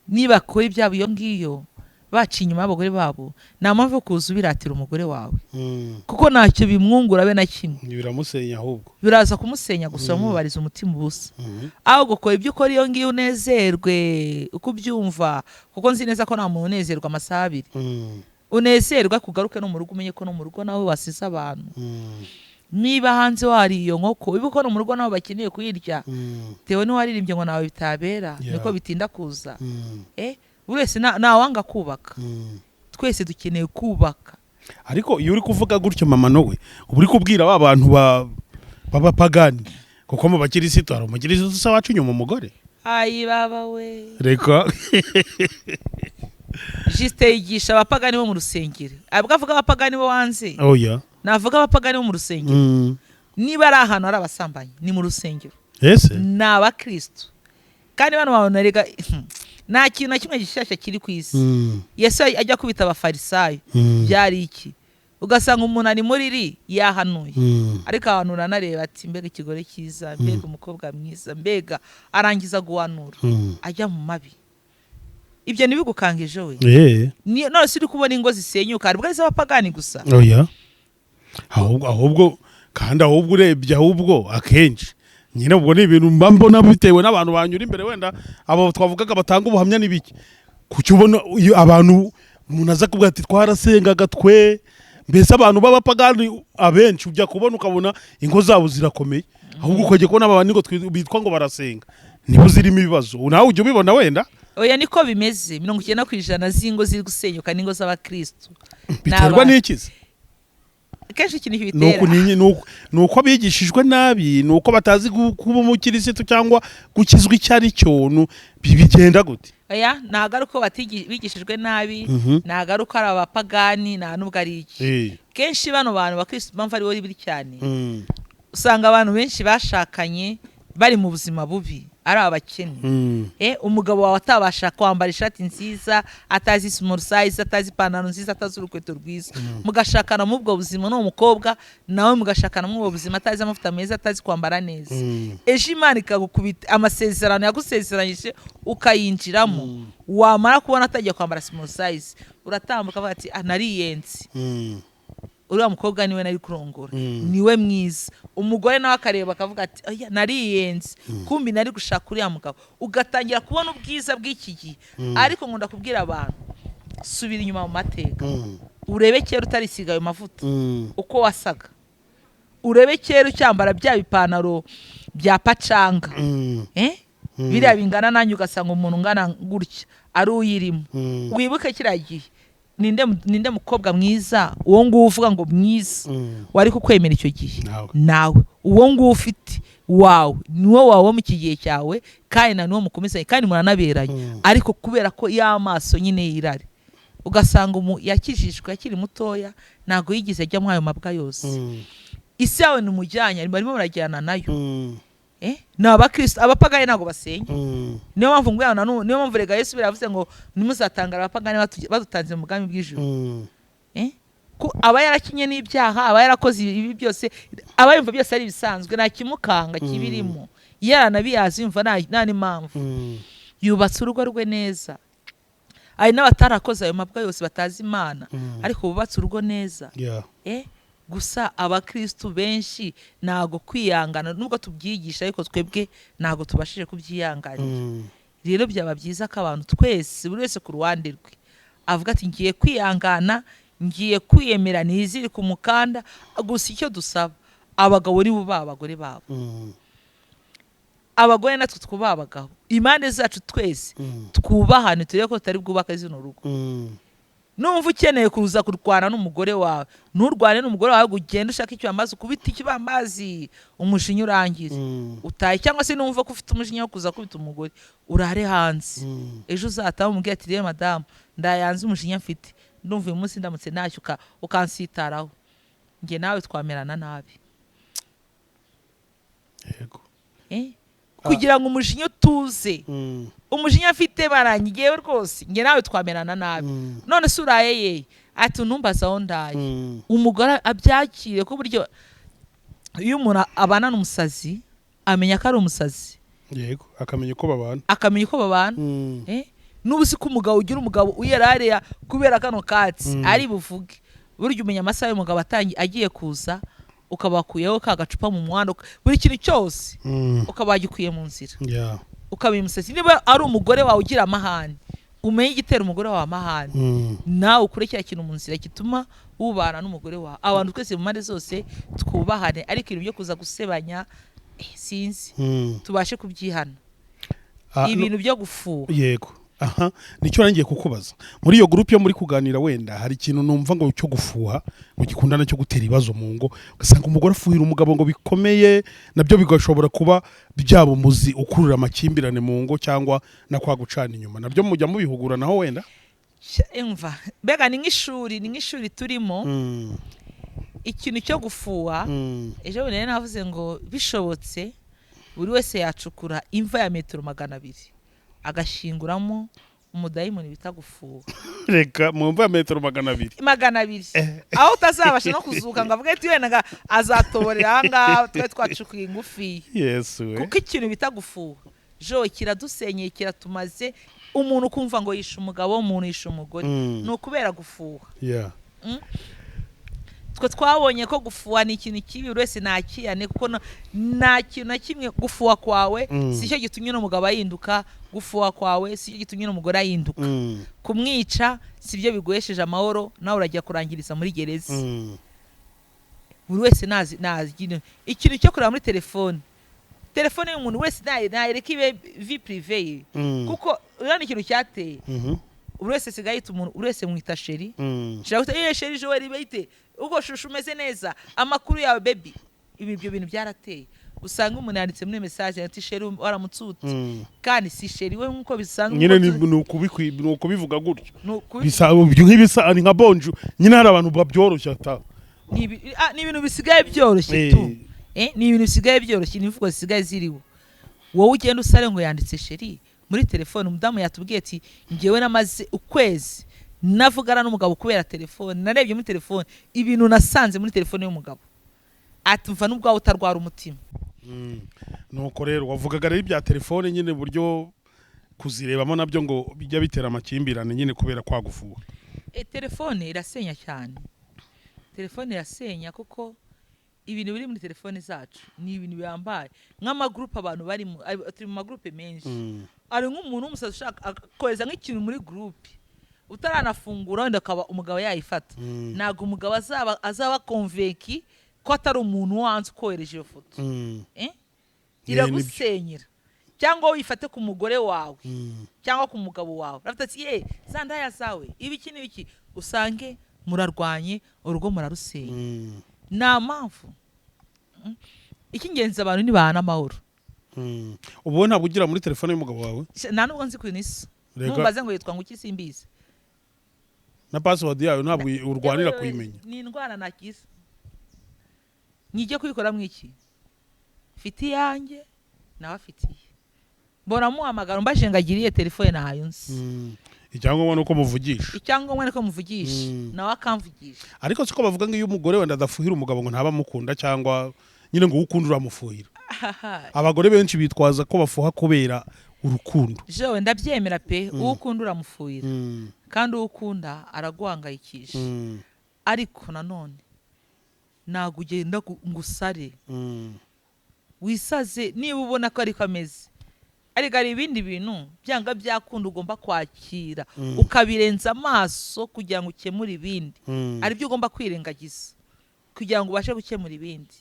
niba kora ibyabo iyo ngiyo baciye inyuma y'abagore babo nta mpamvu yo kuza ubiratira umugore wawe kuko ntacyo bimwungura be na kimwe biramusenya ahubwo biraza kumusenya gusa mubariza umutima ubusa ahubwo gukora ibyo ukora iyo ngiyo unezerwe uko ubyumva kuko nzi neza ko nta muntu unezerwa amasaha abiri unezerwa kugaruke no mu rugo umenye ko no mu rugo nawe wasize abantu niba hanze wari iyo nkoko ibuko no mu rugo nawe bakeneye kuyirya tewe niwaririmbye ngo nawe bitabera niko bitinda kuza urese nawanga kubaka twese dukeneye kubaka ariko iyo uri kuvuga gutyo mama nowe uri kubwira ba bantu b'abapagani kuko mu bakirisitu hari umukirisitu usa wacu inyuma umugore ayi baba we reka Juste yigisha abapagani bo mu rusengero abwo avuga abapagani bo wanze navuga abapagani bo mu rusengero niba ari ahantu ari abasambanyi ni mu rusengero ni abakristo kandi bano babona rega nta kintu na kimwe gishyashya kiri ku isi Yesu ajya kubita abafarisayo byari iki ugasanga umuntu ari muri ri yahanuye ariko abantu uranareba ati mbega ikigore cyiza mbega umukobwa mwiza mbega arangiza guhanura ajya mu mabi ibyo nibigukangeje we none siri kubona ingo zisenyuka ari bwa z'abapagani gusa ahubwo kandi ahubwo urebye ahubwo akenshi nyine ubwo ni ibintu mbona bitewe n'abantu banyura imbere wenda abo twavugaga batanga ubuhamya n'ibiki kuki ubona abantu umuntu aza kuvuga ati twarasengaga twe mbese abantu b'abapagani abenshi ujya kubona ukabona ingo zabo zirakomeye ahubwo ukagiye kubona abantu ngo bitwa ngo barasenga nibo zirimo ibibazo nawe ujya ubibona wenda oya niko bimeze 90% z'ingo ziri gusenyuka n'ingo z'abakristo biterwa n'ikizi kenshi ikintu kibitera nuko abigishijwe nabi nuko batazi kuba umukirisitu cyangwa gukizwa icyo ari cyo bigenda gute oya nagaruko bigishijwe nabi nagaruko ari abapagani nta nubwo ari iki kenshi bano bantu bakristo bamva ari biri cyane usanga abantu benshi bashakanye bari mu buzima bubi ari abakene umugabo wawe atabasha kwambara ishati nziza atazi small size atazi ipantaro nziza atazi urukweto rwiza mugashakana mu bwo buzima no umukobwa nawe mugashakana mu bwo buzima atazi amavuta meza atazi kwambara neza ejo Imana ikagukubita amasezerano yagusezeranyije ukayinjiramo wamara kubona atagiye kwambara small size uratambuka avuga ati nariyenze uriya mukobwa niwe nari kurongora niwe mwiza umugore nawe akareba akavuga ati oya nariyenze kumbi nari gushaka uriya mugabo ugatangira kubona ubwiza bw'iki gihe ariko nkunda kubwira abantu subira inyuma mu mateka urebe kera utarisiga ayo mavuta uko wasaga urebe kera ucyambara bya bipantaro bya pacanga biriya bingana nanjye ugasanga umuntu ungana gutya ari uyirimo wibuke kiriya gihe ninde mukobwa mwiza uwo nguwo uvuga ngo mwiza wari kukwemera icyo gihe nawe uwo nguwo ufite wawe niwo wawe wo mu kigihe cyawe kandi na niwo mukomezanye kandi muranaberanye ariko kubera ko y'amaso nyine y'irari ugasanga yakijijwe akiri mutoya ntago yigize ajya muri ayo mabwa yose isi yawe nimujyanye barimo barajyana nayo ni abakristo abapagani ntago basenya niyo mpamvu ngwana niyo mpamvu rega Yesu biravuze ngo nimuzatangara abapagani badutanze mu bwami bw'ijuru aba yarakinye n'ibyaha aba yarakoze ibi byose aba yumva byose ari bisanzwe nta kimukanga kibirimo yaranabiyazi yumva nta n'impamvu yubatse urugo rwe neza ari n'abatarakoze ayo mabwa yose batazi Imana ariko bubatse urugo neza gusa abakristo benshi nago kwiyangana nubwo tubyigisha ariko twebwe nago tubashije kubyiyanganira rero byaba byiza ko abantu twese buri wese ku ruhande rwe avuga ati ngiye kwiyangana ngiye kwiyemera niziri ku mukanda gusa icyo dusaba abagabo ni buba abagore babo abagore natwe twubaha abagabo impande zacu twese twubahane turebe ko tutari bwubaka zino rugo numva ukeneye kuza kurwana n'umugore wawe nturwane n'umugore wawe ugenda ushaka icyo amazi kubita ikibambazi umushinya urangiza utaye cyangwa se numva ko ufite umushinya wo kuza kubita umugore urare hanze ejo uzataha umubwira ati rero madamu ndayanze umushinya mfite ndumva uyu munsi ndamutse ntacyo ukansitaraho njye nawe twamerana nabi yego kugira ngo umushinya utuze umushinya afite barangiyewe rwose njye nawe twamerana nabi none se uraye ye ati ntumbaza aho ndaye umugore abyakire ko buryo iyo umuntu abana n'umusazi amenya ko ari umusazi yego akamenya uko babana n'ubu si ko umugabo ugira umugabo uyerareya kubera kano katsi ari buvuge buryo umenya amasaha y'umugabo agiye kuza ukabakuyeho ka gacupa mu muhanda buri kintu cyose ukabagikuye mu nzira ukabira umusatsi niba ari umugore wawe ugira amahane umenye igitera umugore wawe amahane nawe ukurikira kintu mu nzira gituma ubana n'umugore wawe abantu twese mu mpande zose twubahane ariko ibintu byo kuza gusebanya sinzi tubashe kubyihana ibintu byo gufuha yego aha nicyo rangiye kukubaza muri iyo groupe yo muri kuganira wenda hari ikintu numva ngo cyo gufuha ngo gikundana cyo gutera ibibazo mu ngo ugasanga umugore afuhira umugabo ngo bikomeye nabyo bigashobora kuba byabo muzi ukurura amakimbirane mu ngo cyangwa na kwa gucana inyuma nabyo mujya mubihugura naho wenda imva bega ni nk'ishuri turimo ikintu cyo gufuha ejo bundi navuze ngo bishobotse buri wese yacukura imva ya metero 200 agashinguramo umudayimoni bita gufuha reka mu mva ya metero 200 aho utazabasha no kuzuka ngo avuge ati wenda azatoborera ahangaha twe twacukuye ingufi yesu kuko ikintu bita gufuha jo kiradusenyeye kiratumaze umuntu kumva ngo yisha umugabo umuntu yisha umugore no kubera gufuha twe twabonye ko gufuha ni ikintu kibi buri wese nakiyane kuko nta kintu na kimwe gufuha kwawe si cyo gitumye n'umugabo ahinduka gufuha kwawe si cyo gitumye n'umugore ahinduka kumwica si byo biguhesheje amahoro nawe urajya kurangiriza muri gereza buri wese nazi ikintu cyo kureba muri telefone y'umuntu wese nayereka ibe vi prive ye kuko urana ikintu cyateye buri wese sigaye yita umuntu buri wese mwita sheri sheri Joel bite uko shushu umeze neza amakuru yawe baby ibyo bintu byarateye usanga umuntu yanditse muri message ati sheri waramutsutse kandi si sheri we nkuko bisanzwe nyine ni ukubivuga gutyo nk'ibisa ari nka bonju nyine hari abantu babyoroshya ata ni ibintu bisigaye byoroshye tu ni ibintu bisigaye byoroshye n'imvugo zisigaye ziriho wowe ugenda usare ngo yanditse sheri muri telefone umudamu yatubwiye ati ngewe namaze ukwezi navugana n'umugabo kubera telefone narebye muri telefone ibintu nasanze muri telefone y'umugabo atumva n'ubwo utarwara umutima nuko rero wavugaga rero ibya telefone nyine buryo kuzirebamo nabyo ngo bijya bitera amakimbirane nyine kubera kwagufuha telefone irasenya cyane telefone irasenya kuko ibintu biri muri telefone zacu ni ibintu biyambaye nk'amagroupe abantu bari turi mu magroupe menshi ari nk'umuntu w'umusazi ushaka kohereza nk'ikintu muri groupe utaranafungura wenda akaba umugabo yayifata ntabwo umugabo azaba convaincu ko atari umuntu wanze ukohereje iyo foto iragusenyera cyangwa uyifate ku mugore wawe cyangwa ku mugabo wawe uravuga ati za ndaya zawe ibiki n'ibiki usange murarwanye urugo murarusenya nta mpamvu icy'ingenzi abantu ntibahana amahoro. ubu ntabwo ugira muri telefone y'umugabo wawe? Nta nubwo nzi kwinisa. Ntumbaze ngo yitwa ngo iki simbizi. Na password yawe ntabwo urwanira kuyimenya? Ni indwara nakiza. Nijye kubikora mwiki? Fiti yanjye nawe afitiye. Mbona muhamagara mbashengagiriye telefone nayo nsi. Icyangombwa nuko muvugisha. Icyangombwa nuko muvugisha. Nawe akamvugisha. Ariko siko bavuga ngo iyo umugore wenda adafuhira umugabo ngo ntaba mukunda cyangwa nyine ngo ukunda uramufuhira. Abagore benshi bitwaza ko bafuha kubera urukundo. Jewe ndabyemera pe, ukunda uramufuhira. Kandi ukunda araguhangayikisha. Ariko nanone ntago ugenda ngusare. Wisaze niba ubona ko ariko ameze. Ariko hari ibindi bintu byanga byakunda ugomba kwakira ukabirenza amaso kugira ngo ukemure ibindi. Ari byo ugomba kwirengagiza kugira ngo ubashe gukemura ibindi.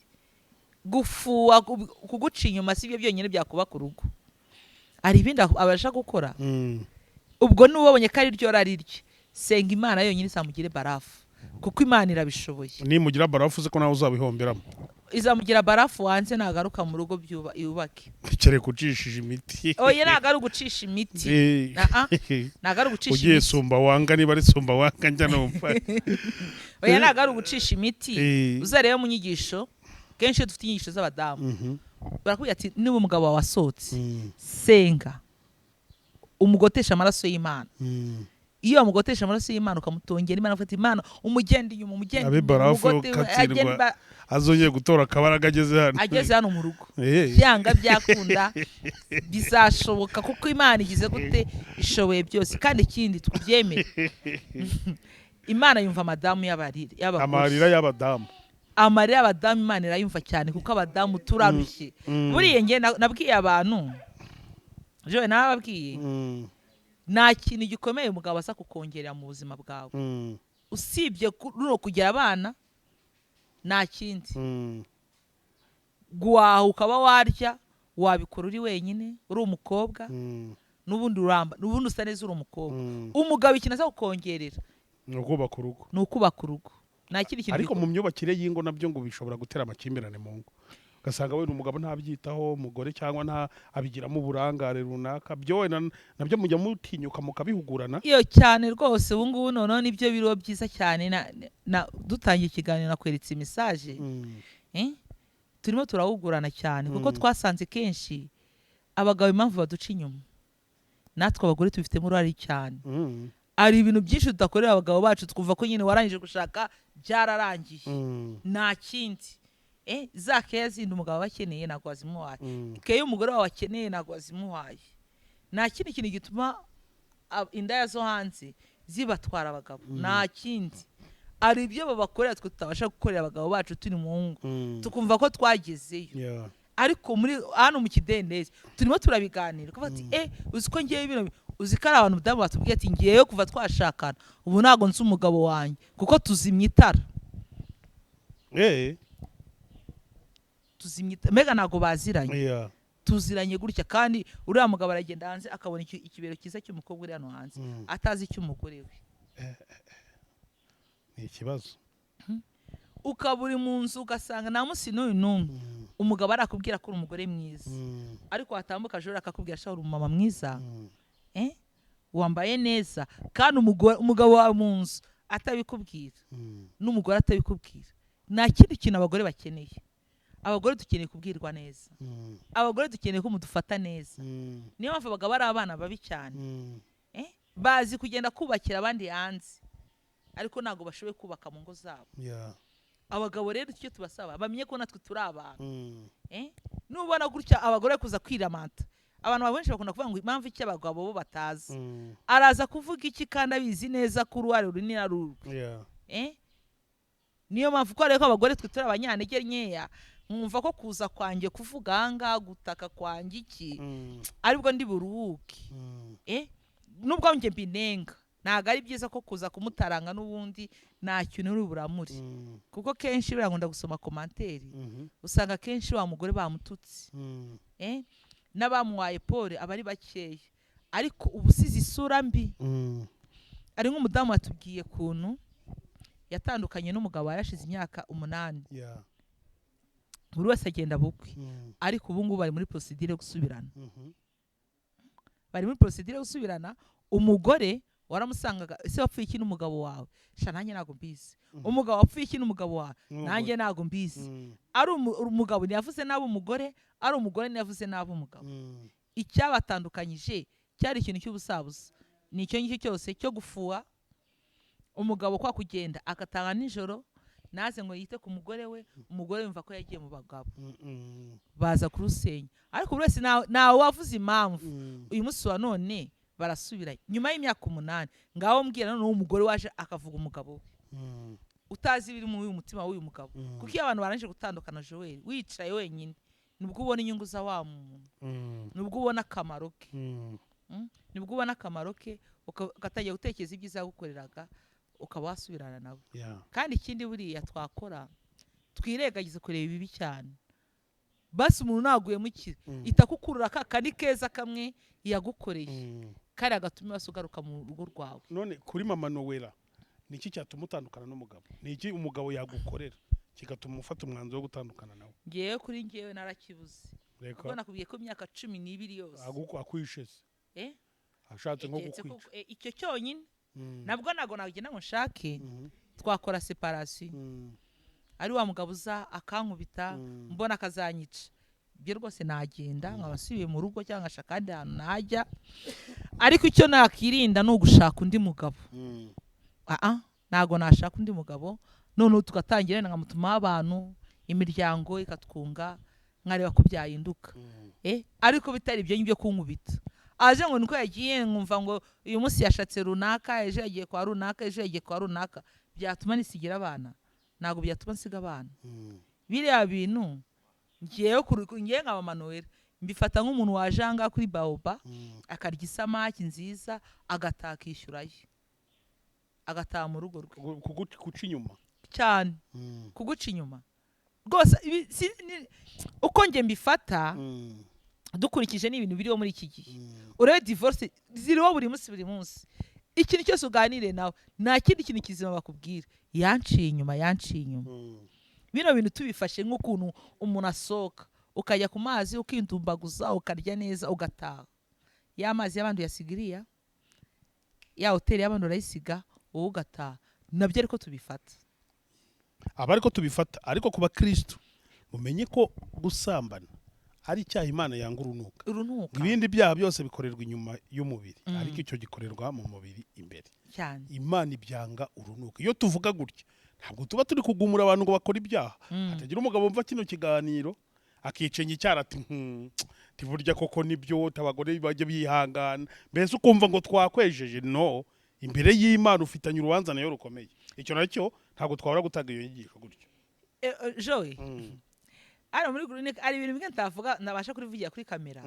Gufuwa kuguca inyuma si byo byonyine byakubaka urugo. Ari ibindi abasha gukora. Ubwo n'ubonye ko ari ryo rarirye, senga Imana yonyine izamugire barafu kuko Imana irabishoboye. Nimugira barafu uze ko nawe uzabihomberamo. Izamugira barafu wanze nagaruka mu rugo yubake. Kere kucishije imiti. Oya nagaru gucisha imiti. Nagaru gucisha imiti. Ugiye sumba wanga niba ari sumba wanga njya numva. Oya nagaru gucisha imiti. Uzareba mu nyigisho kenshi dufite inyigisho z'abadamu. Barakubwira ati niba umugabo wawe wasotse senga umugotesha amaraso y'Imana. Iyo amugotesha amaraso y'Imana ukamutongera Imana ufata Imana umugenda inyuma umugenda azongeye gutora akabaraga ageze hano mu rugo. Byanga byakunda bizashoboka kuko Imana igize gute ishoboye byose. Kandi ikindi tubyemere Imana yumva madamu amarira y'abadamu. Amarira y'abadamu Imana irayumva cyane kuko abadamu turarushye. Buriye nge nabwiye abantu jewe nababwiye nta kintu gikomeye umugabo asa kukongerera mu buzima bwawe. Usibye runo kugira abana nta kindi. Guhaha ukaba warya wabikora uri wenyine uri umukobwa n'ubundi usa neza uri umukobwa. Umugabo ikintu asa kukongerera ni ukubaka urugo. Nta kindi kintu. Ariko mu myubakire y'ingo nabyo ngo bishobora gutera amakimbirane mu ngo. Ugasanga we umugabo ntabyitaho umugore cyangwa nta abigiramo uburangare runaka. Byo nabyo mujya mutinyuka mukabihugurana. Iyo cyane rwose ubu ngubu none nibyo biro byiza cyane dutangiye ikiganiro nakweretse message. Turimo turawugurana cyane kuko twasanze kenshi abagabo impamvu baduca inyuma natwe abagore tubifitemo uruhare cyane. Ari ibintu byinshi tudakorera abagabo bacu twumva ko nyine warangije gushaka byararangiye. Nta kindi. Za keya zindi umugabo bakeneye ntabwo wazimuhaye. Keya umugore wawe akeneye ntabwo wazimuhaye. Nta kindi kintu gituma indaya zo hanze zibatwara abagabo. Nta kindi. Ari ibyo babakorera twe tutabasha gukorera abagabo bacu turi mu ngo. Tukumva ko twagezeyo. Ariko muri hano mu kidendezi turimo turabiganira ko bati uzi ko ngiye bino uzi ko ari abantu mudamu batubwiye ati ngiyeyo kuva twashakana ubu ntago nzi umugabo wanjye kuko tuzimya itara. Tuzimya mega ntago baziranye. Tuziranye gutya kandi uriya mugabo aragenda hanze akabona ikibero cyiza cy'umukobwa uri hano hanze atazi icy'umugore we. Ni ikibazo. Ukaba uri mu nzu ugasanga nta munsi n'uyu n'umwe umugabo arakubwira ko uri umugore mwiza. Ariko watambuka joro akakubwira ko uri umumama mwiza. Wambaye neza kandi umugabo wawe mu nzu atabikubwira n'umugore atabikubwira. Nta kindi kintu abagore bakeneye. Abagore dukeneye kubwirwa neza. Abagore dukeneye ko mudufata neza. Niyo mpamvu abagabo ari abana babi cyane. Bazi kugenda kubakira abandi hanze ariko ntago bashoboye kubaka mu ngo zabo. Abagabo rero icyo tubasaba bamenye ko natwe turi abantu. Nubona gutya abagore kuza kwiramata abantu benshi bakunda kuvuga ngo impamvu iki abagabo bo batazi. Araza kuvuga iki kandi abizi neza ko uruhare runini ari urwe. Niyo mpamvu ko ariko abagore twe turi abanyantege nkeya mwumva ko kuza kwanjye kuvuga hanga gutaka kwanjye iki aribwo ndi buruhuke. Nubwo njye mbinenga ntago ari byiza ko kuza kumutaranga n'ubundi nta kintu uri buramuri kuko kenshi birangunda gusoma komanteri usanga kenshi wa mugore bamututse. N'abamuhaye pole abari bakeya ariko ubusizi isura mbi. Ari nk'umudamu watubwiye kuntu yatandukanye n'umugabo yarashize imyaka 8. buri wese agenda bukwe ariko ubu ngubu bari muri procedure yo gusubirana umugore waramusangaga ese wapfuye iki n'umugabo wawe sha nanjye ntago mbizi umugabo wapfuye iki n'umugabo wawe nanjye ntago mbizi ari umugabo ntiyavuze nabi umugore ari umugore ntiyavuze nabi umugabo icyabatandukanyije cyari ikintu cy'ubusabusa ni icyo ngicyo cyose cyo gufuha umugabo kwa kugenda agatanga nijoro naze ngo yite ku mugore we umugore yumva ko yagiye mu bagabo baza kurusenya ariko buri wese nawe wavuze impamvu uyu munsi wa none barasubira nyuma y'imyaka 8 ngaho mbwira none umugore waje akavuga umugabo utazi biri mu mutima w'uyu mugabo kuko iyo abantu baranje gutandukana Joel wicaye wenyine nubwo ubona inyungu za wa muntu nubwo ubona akamaro ke nibwo ubona akamaro ke ugatangira gutekereza ibyiza gukoreraga ukaba wasubirana nabo kandi ikindi buriya twakora twiregagize kureba ibibi cyane basi umuntu naguye muki itakukurura kakani keza kamwe yagukoreye kari agatuma basugaruka mu rugo rwawe none kuri mama Noella niki cyatuma utandukana n'umugabo niki umugabo yagukorera kigatuma ufata umwanzuro wo gutandukana nawe ngiye kuri ngiye narakibuze kuko nakubwiye ko imyaka 12 yose akwishese ashatse nko gukwica icyo cyonyine nabwo nago nagenda ngo nshake twakora separation ari wa mugabo uza akankubita mbona akazanyica byo rwose nagenda nkabasubiye mu rugo cyangwa ngashaka kandi ahantu najya ariko icyo nakirinda no gushaka undi mugabo nago nashaka undi mugabo none tugatangira nkamutuma abantu imiryango ikatwunga nkareba ko byahinduka ariko bitari ibyo ngibyo kunkubita aje ngo niko yagiye nkumva ngo uyu munsi yashatse runaka ejo yagiye kwa runaka ejo yagiye kwa runaka byatuma nisigira abana nago byatuma nsiga abana biriya bintu ngiye nka Mama Noella mbifata nk'umuntu wajanga kuri baoba akarya isamaki nziza agatakishyuraye agataha mu rugo rwe kuguca inyuma cyane kuguca inyuma rwose uko nge mbifata dukurikije n'ibintu biriho muri iki gihe urebe divorce ziriho buri munsi ikintu cyose uganire nawe nta kindi kintu kizima bakubwira yanciye inyuma bino bintu tubifashe nk'ukuntu umuntu asohoka ukajya ku mazi ukindumbaguza ukarya neza ugataha ya mazi y'abantu yasigiriya ya hoteli y'abantu urayisiga wowe ugataha nabyo ariko tubifata ariko ku bakristo mumenye ko gusambana ari icyaha Imana yanga urunuka ibindi byaha byose bikorerwa inyuma y'umubiri ariko icyo gikorerwa mu mubiri imbere cyane Imana ibyanga urunuka iyo tuvuga gutya ntabwo tuba turi kugumura abantu ngo bakora ibyaha hatagira umugabo wumva kino kiganiro akicenya icyara ati tiburya koko nibyo abagore bajye bihangana mbese ukumva ngo twakwejeje no imbere y'Imana ufitanye urubanza nayo rukomeye icyo nacyo ntabwo twabura gutanga iyo nyigisho gutyo Joey muri groupe ari ibintu bimwe ntavuga nabasha kurivugira kuri kamera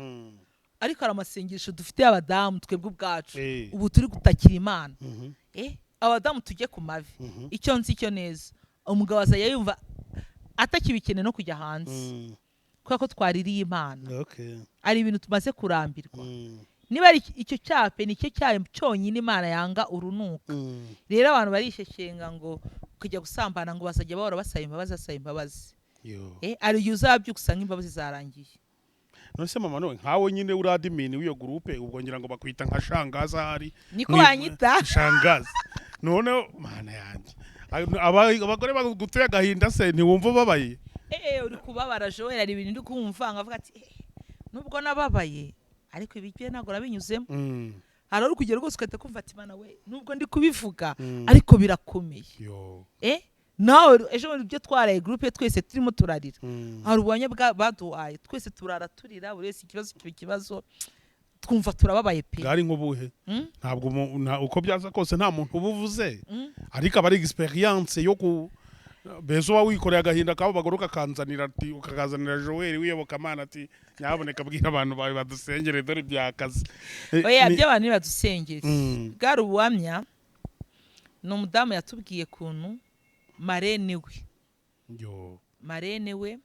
ariko aramasengesho dufite abadamu twebwe ubwacu ubu turi gutakira Imana abadamu tujye ku mavi icyo nzi cyo neza umugabo azaya yumva atakibikene no kujya hanze kuko twaririye Imana ari ibintu tumaze kurambirwa niba ari icyo cyape nicyo cyaye cyonyine Imana yanga urunuka rero abantu barisheshenga ngo kujya gusambana ngo basajya bahora basaba imbabazi ari uzabyuka usanga imbabazi zarangiye none se Mama Noella nkawe nyine uri admin w'iyo groupe ubwo ngira ngo bakwita nka shangaza hari niko banyita shangaza none mana yanjye abagore bagutuye agahinda se ntiwumva babaye uri kubabara Joel ari ibintu ndi kumva ngavuga ati nubwo nababaye ariko ibijye ntago rabinyuzemo hari uri kugera rwose ukahita kumva ati Mana we nubwo ndi kubivuga ariko birakomeye nawe ejo ibyo twaraye groupe twese turimo turarira hari ubonye baduhaye twese turara turira buri wese ikibazo twumva turababaye pe gari nk'ubuhe ntabwo uko byaza kose nta muntu ubuvuze ariko abari experience yo ku bezo wikoreye agahinda kabo bagoroka kanzanira ati ukagazanira Joel wiyoboka Imana ati nyaboneka bwira abantu bawe badusengere dore byakaze oya by'abantu badusengere gari ubuhamya no mudamu yatubwiye kuntu marene we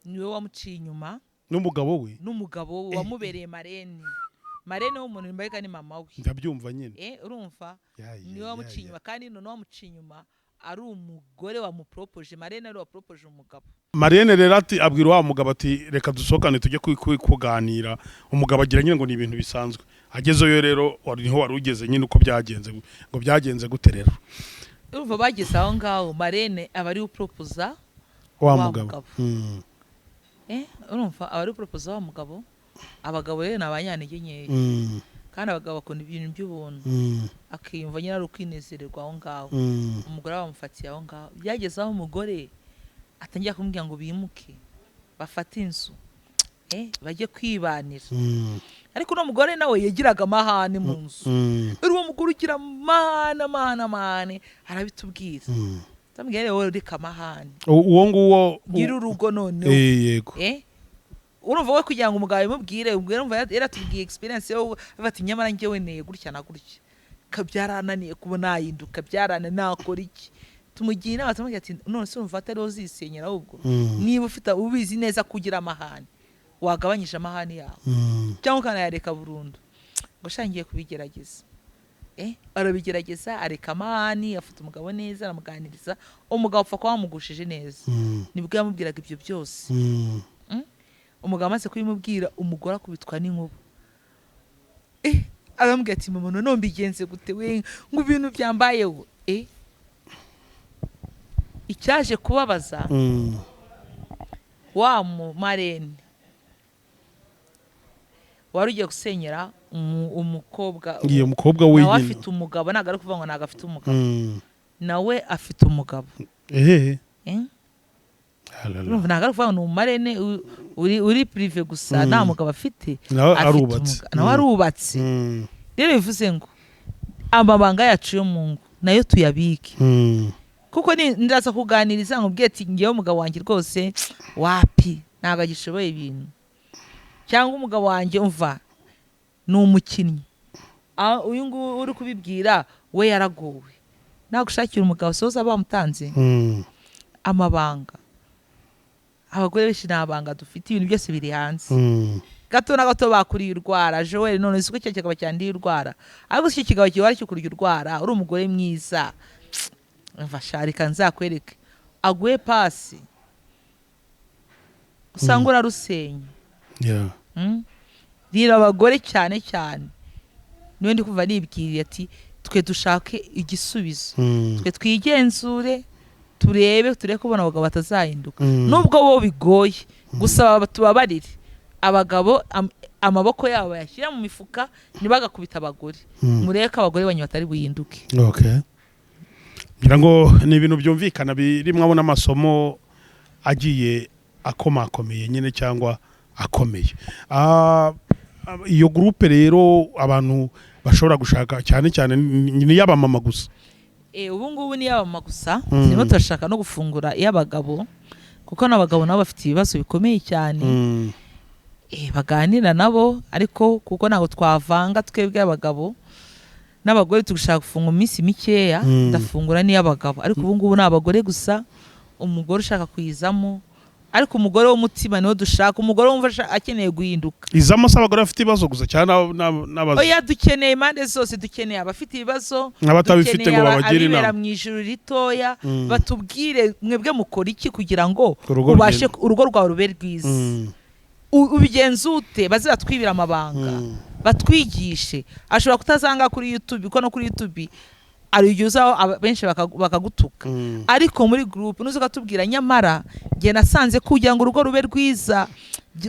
niwe wamuciye inyuma n'umugabo wamubereye marene w'umuntu mbega ni mama we ndabyumva nyine urumva niwe wamuciye inyuma kandi none wamuciye inyuma ari umugore wamupropoje. Marene ari wapropoje umugabo. Mariene rero ati abwira wa mugabo ati reka dusohokane tujye kuganira. Umugabo agira nyine ngo ni ibintu bisanzwe. Agezeyo rero niho wari ugeze nyine uko byagenze ngo byagenze gute rero. Urumva bageze aho ngaho Marene aba ari upropoza wa mugabo. Urumva aba ari upropoza wa mugabo. Abagabo rero nabanyantege nkeya. Kandi abagabo bakunda ibintu by'ubuntu. Akiyumva nyine ari ukwinezererwa aho ngaho. Umugore bamufatiye aho ngaho. Byageze aho umugore atangiye kumubwira ngo bimuke bafate inzu bajye kwibanira. Ariko no mugore nawe yagiraga amahane mu nzu. Uwo mugore ugira amahane arabitubwira. Tambwira rero reka amahane. Uwo nguwo gira urugo none. Yego. Urumva we kugira ngo umugabo yimubwire urumva yaratubwiye experience yo bati nyamara njye weneye gutya na gutya. Kabyarananiye kubona yinduka byarana nakora iki. Tumugira abatamubwira ati none se urumva atari uzisenyera ahubwo. Niba ufite ubizi neza kugira amahane wagabanyije amahane yawe. Cyangwa kana yareka burundu. Ngo shangiye kubigerageza. Arabigerageza areka amahane afite umugabo neza aramuganiriza. Umugabo upfa kwa wamugushije neza. Nibwo yamubwiraga ibyo byose. Umugabo amaze kubimubwira umugore akubitwa n'inkuba. Aramubwira ati mama none mbigenze gute we ngo ibintu byambayeho. Icyaje kubabaza wa Marene wari ugiye gusenyera umukobwa. Iyo mukobwa wenyine nawe afite umugabo ntago ari kuvuga ngo ntago afite umugabo. Nawe afite umugabo. Urumva ntago ari kuvuga ngo ni Marene uri prive gusa nta mugabo afite. Nawe arubatse. Rero bivuze ngo amabanga yacu yo mu ngo nayo tuyabike. Kuko ndaza kuganiriza ngo bwete ngiye umugabo wanjye rwose wapi ntago agishoboye ibintu. Cyangwa umugabo wanjye umva ni umukinnyi. Uyu nguyu uri kubibwira we yaragowe. Nagushakira umugabo soza bamutanze. Amabanga. Abagore benshi nabanga dufite ibintu byose biri hanze. Gato na gato bakuriye urwara. Joel none isuko cyo kikaba cyandiye urwara. Ariko cyo kigabo kiwari cyo kurya urwara. Uri umugore mwiza. Mvasharika nzakwereke. Aguye pasi. Usanga urarusenya. Rira abagore cyane niwe ndi kuva nibwiriye ati twe dushake igisubizo. Twe twigenzure turebe kubona abagabo batazahinduka. Nubwo bo bigoye gusaba tubabarire. Abagabo amaboko yabo yashyira mu mifuka nibagakubita abagore. Mureka abagore banyu batari buhinduke. Ngira ngo ni ibintu byumvikana birimwe abona amasomo agiye akomakomeye nyine cyangwa akomeye. Iyo groupe rero abantu bashobora gushaka cyane ni y'abamama gusa. Ubu ngubu ni y'abamama gusa. Sinimo turashaka no gufungura y'abagabo kuko n'abagabo nabo bafite ibibazo bikomeye cyane. Baganira nabo ariko kuko ntago twavanga twebwe abagabo n'abagore tugushaka gufunga iminsi mikeya. Ndafungura ni y'abagabo ariko ubu ngubu n'abagore gusa. Umugore ushaka kwizamo ariko umugore w'umutima niwo dushaka. Umugore wumva akeneye guhinduka. Izamo s'abagore bafite ibibazo gusa cyane n'abazo. Oya dukeneye impande zose. Dukeneye abafite ibibazo n'abatabifite ngo babagire inama mu ijuru ritoya. Batubwire mwebwe mukora iki kugira ngo ubashe urugo rwawe rube rwiza. Ubigenza ute bazatwibira amabanga batwigishe. Ashobora kutazanga kuri YouTube kuko no kuri YouTube ariyuzaho benshi bakagutuka. Ariko muri group nuzo gatubwira nyamara nge nasanze kugira ngo urugo rube rwiza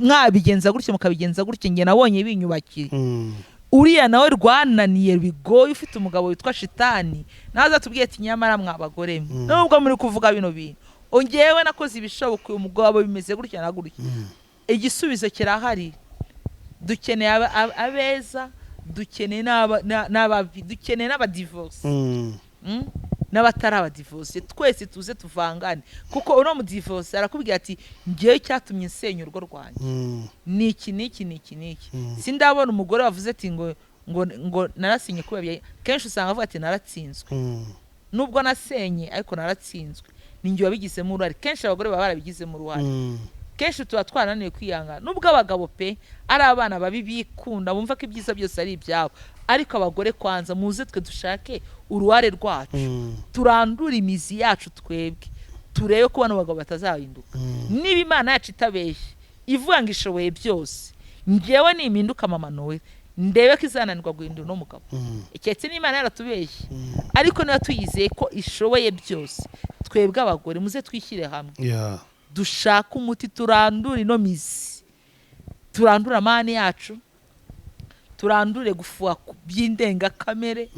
mwabigenza gutyo mukabigenza gutyo nge nabonye binyubakire. Uriya nawe rwananiye bigoye ufite umugabo witwa Shitani naza tubwiye ati nyamara mwabagore nubwo muri kuvuga bino bintu ongewe nakoze ibishoboka umugabo bimeze gutyo na gutyo. Igisubizo kirahari. Dukeneye abeza. Dukeneye dukeneye n'abadivorce. N'abatari abadivorce twese tuze tuvangane kuko uno mu divorce arakubwira ati ngiye cyatumye nsenya urugo rwanjye niki. Sindabona umugore wavuze ati ngo narasinye kubera kenshi usanga avuga ati naratsinzwe. Nubwo nasenye ariko naratsinzwe. Ninjye wabigizemo uruhare. Kenshi abagore baba barabigizemo uruhare. kenshi tuba twarananiwe kwihangana nubwo abagabo pe ari abana babi bikunda bumva ko ibyiza byose ari ibyabo ariko abagore kwanza muze twe dushake uruhare rwacu turandura imizi yacu twebwe turebe ko bano bagabo batazahinduka niba Imana yacu itabeshye ivuga ngo ishoboye byose ngewe nimpinduka mama Noella ndebe ko izananirwa guhindura no mugabo iketse n'Imana yaratubeshye ariko niba tuyizeye ko ishoboye byose twebwe abagore muze twishyire hamwe dushaka umuti turandura ino mizi turandura amani yacu turandure gufuha by'indengakamere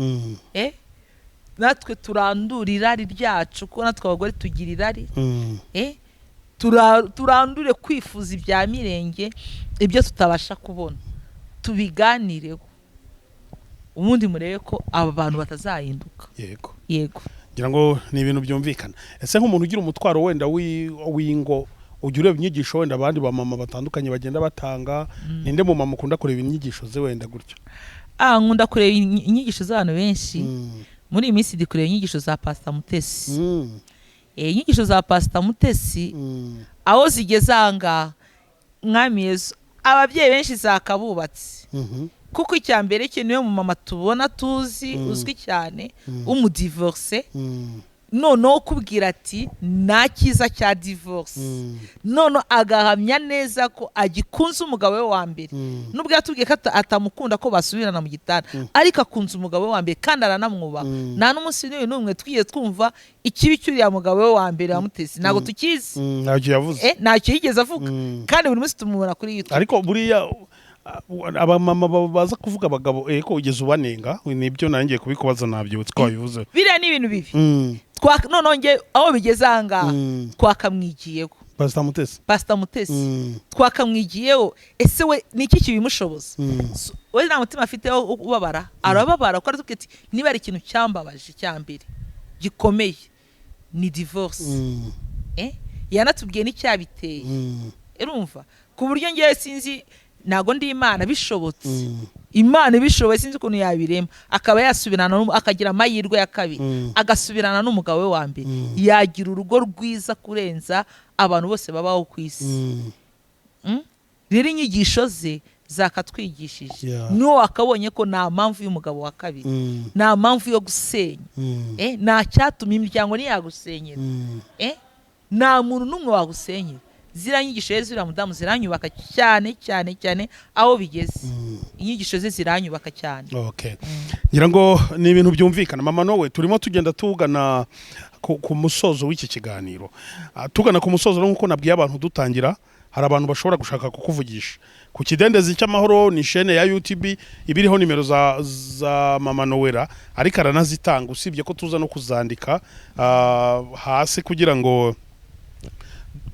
natwe turandura irari ryacu ko natwe abagore tugira irari turandure kwifuza ibya mirenge ibyo tutabasha kubona tubiganireho ubundi murebe ko aba bantu batazahinduka yego ngira ngo ni ibintu byumvikana ese nk'umuntu ugira umutwaro wenda w'ingo ujya ureba inyigisho wenda abandi ba mama batandukanye bagenda batanga ninde mu mama ukunda kureba inyigisho ze wenda gutyo nkunda kureba inyigisho z'abantu benshi muri iyi minsi ndi kureba inyigisho za Pastor Mutesi inyigisho za Pastor Mutesi aho zigeze ahangaha mwami Yesu ababyeyi benshi zakabubatse kuko icyambere cyo niyo mu mama tubona tuzi uzwi cyane umudivorce noneho kubwira ati nta cyiza cya divorce none agahamya neza ko agikunze umugabo we wa mbere nubwo yatubwiye ko atamukunda ko basubirana mu gitanda ariko akunze umugabo we wa mbere kandi aranamwubaha nta n'umunsi n'umwe twiye twumva ikibi cy'uriya mugabo we wa mbere wamutesi ntabwo tukizi ntacyo yavuze ntacyo yigeze avuga kandi buri munsi tumubona kuri YouTube ariko buriya abamama baza kuvuga abagabo ko ugeze ubanenga nibyo nangiye kubikubaza nabyibutse ko wabivuze biriya ni ibintu bibi noneho nge aho bigeze ahangaha twakamwigiyeho Pastor Mutesi twakamwigiyeho ese we ni iki kibimushoboza we nta mutima afite wo ubabara arababara kuko aratubwira ati niba ari ikintu cyambabaje cyambere gikomeye ni divorce yanatubwiye n'icyabiteye urumva ku buryo ngewe sinzi nago ndi Imana bishobotse Imana ibishoboye sinzi ukuntu yabirema akaba yasubirana akagira amahirwe ya kabiri agasubirana n'umugabo we wa mbere yagira urugo rwiza kurenza abantu bose babaho ku isi rero inyigisho ze zakatwigishije niwo akabonye ko nta mpamvu y'umugabo wa kabiri nta mpamvu yo gusenya nta cyatuma imiryango ntiyagusenyera nta muntu n'umwe wagusenyera zira nyigisho ze zira mudamu ziranyubaka cyane cyane cyane aho bigeze inyigisho ze ziranyubaka cyane ngira ngo ni ibintu byumvikana mama Noella turimo tugenda tugana ku musozo w'iki kiganiro tugana ku musozo nk'uko nabwiye abantu dutangira hari abantu bashobora gushaka kukuvugisha ku kidendezi cy'amahoro ni chaîne ya YouTube ibiriho nimero za mama Noella ariko aranazitanga usibye ko tuza no kuzandika hasi kugira ngo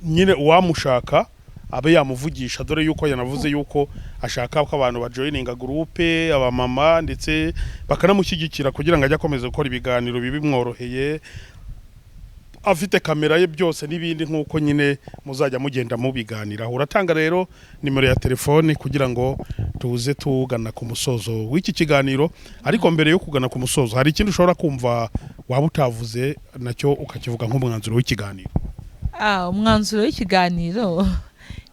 nyine uwamushaka abe yamuvugisha dore yuko yanavuze yuko ashaka ko abantu bajoininga groupe abamama ndetse bakanamushyigikira kugira ngo ajye akomeza gukora ibiganiro bibimworoheye afite kamera ye byose n'ibindi nkuko nyine muzajya mugenda mubiganira uratanga rero nimero ya telefone kugira ngo tuze tugana ku musozo w'iki kiganiro ariko mbere yo kugana ku musozo hari ikindi ushobora kumva waba utavuze nacyo ukakivuga nk'umwanzuro w'ikiganiro umwanzuro w'ikiganiro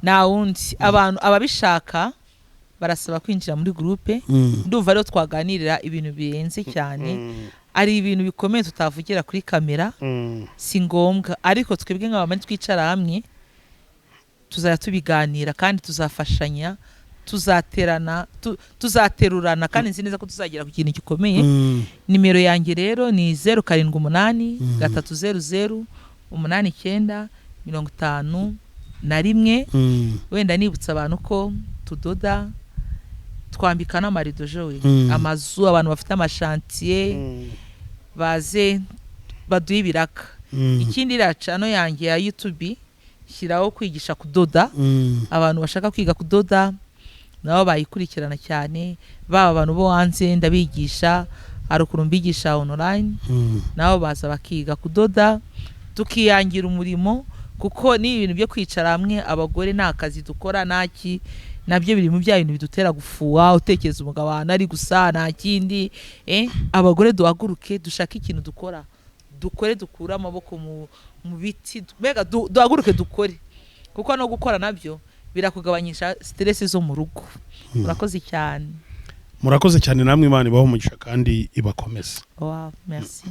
nta wundi abantu ababishaka barasaba kwinjira muri groupe ndumva rero twaganirira ibintu birenze cyane ari ibintu bikomeye tutavugira kuri kamera si ngombwa ariko twebwe nk'abamama twicara hamwe tuzajya tubiganira kandi tuzafashanya tuzaterana tuzaterurana kandi nzi neza ko tuzagera ku kintu gikomeye nimero yanjye rero ni 078 300 8951 wenda nibutsa abantu ko tudoda twambika n'amarido jowe amazu abantu bafite amashantiye baze baduha ibiraka ikindi iracano yanjye ya YouTube shyiraho kwigisha kudoda abantu bashaka kwiga kudoda nabo bayikurikirana cyane baba abantu bo hanze ndabigisha hari ukuntu mbigisha online nabo baza bakiga kudoda tukiyangira umurimo kuko ni ibintu byo kwicara hamwe abagore nta kazi dukora naki nabyo biri mu bya bintu bidutera gufuwa utekereza umugabo ari gusa nta kindi abagore duhaguruke dushaka ikintu dukora dukore dukura amaboko mu biti mbega duhaguruke dukore kuko no gukora nabyo birakugabanyisha stress zo mu rugo. Murakoze cyane. Murakoze cyane namwe Imana ibaho umugisha kandi ibakomeza. Wow, merci.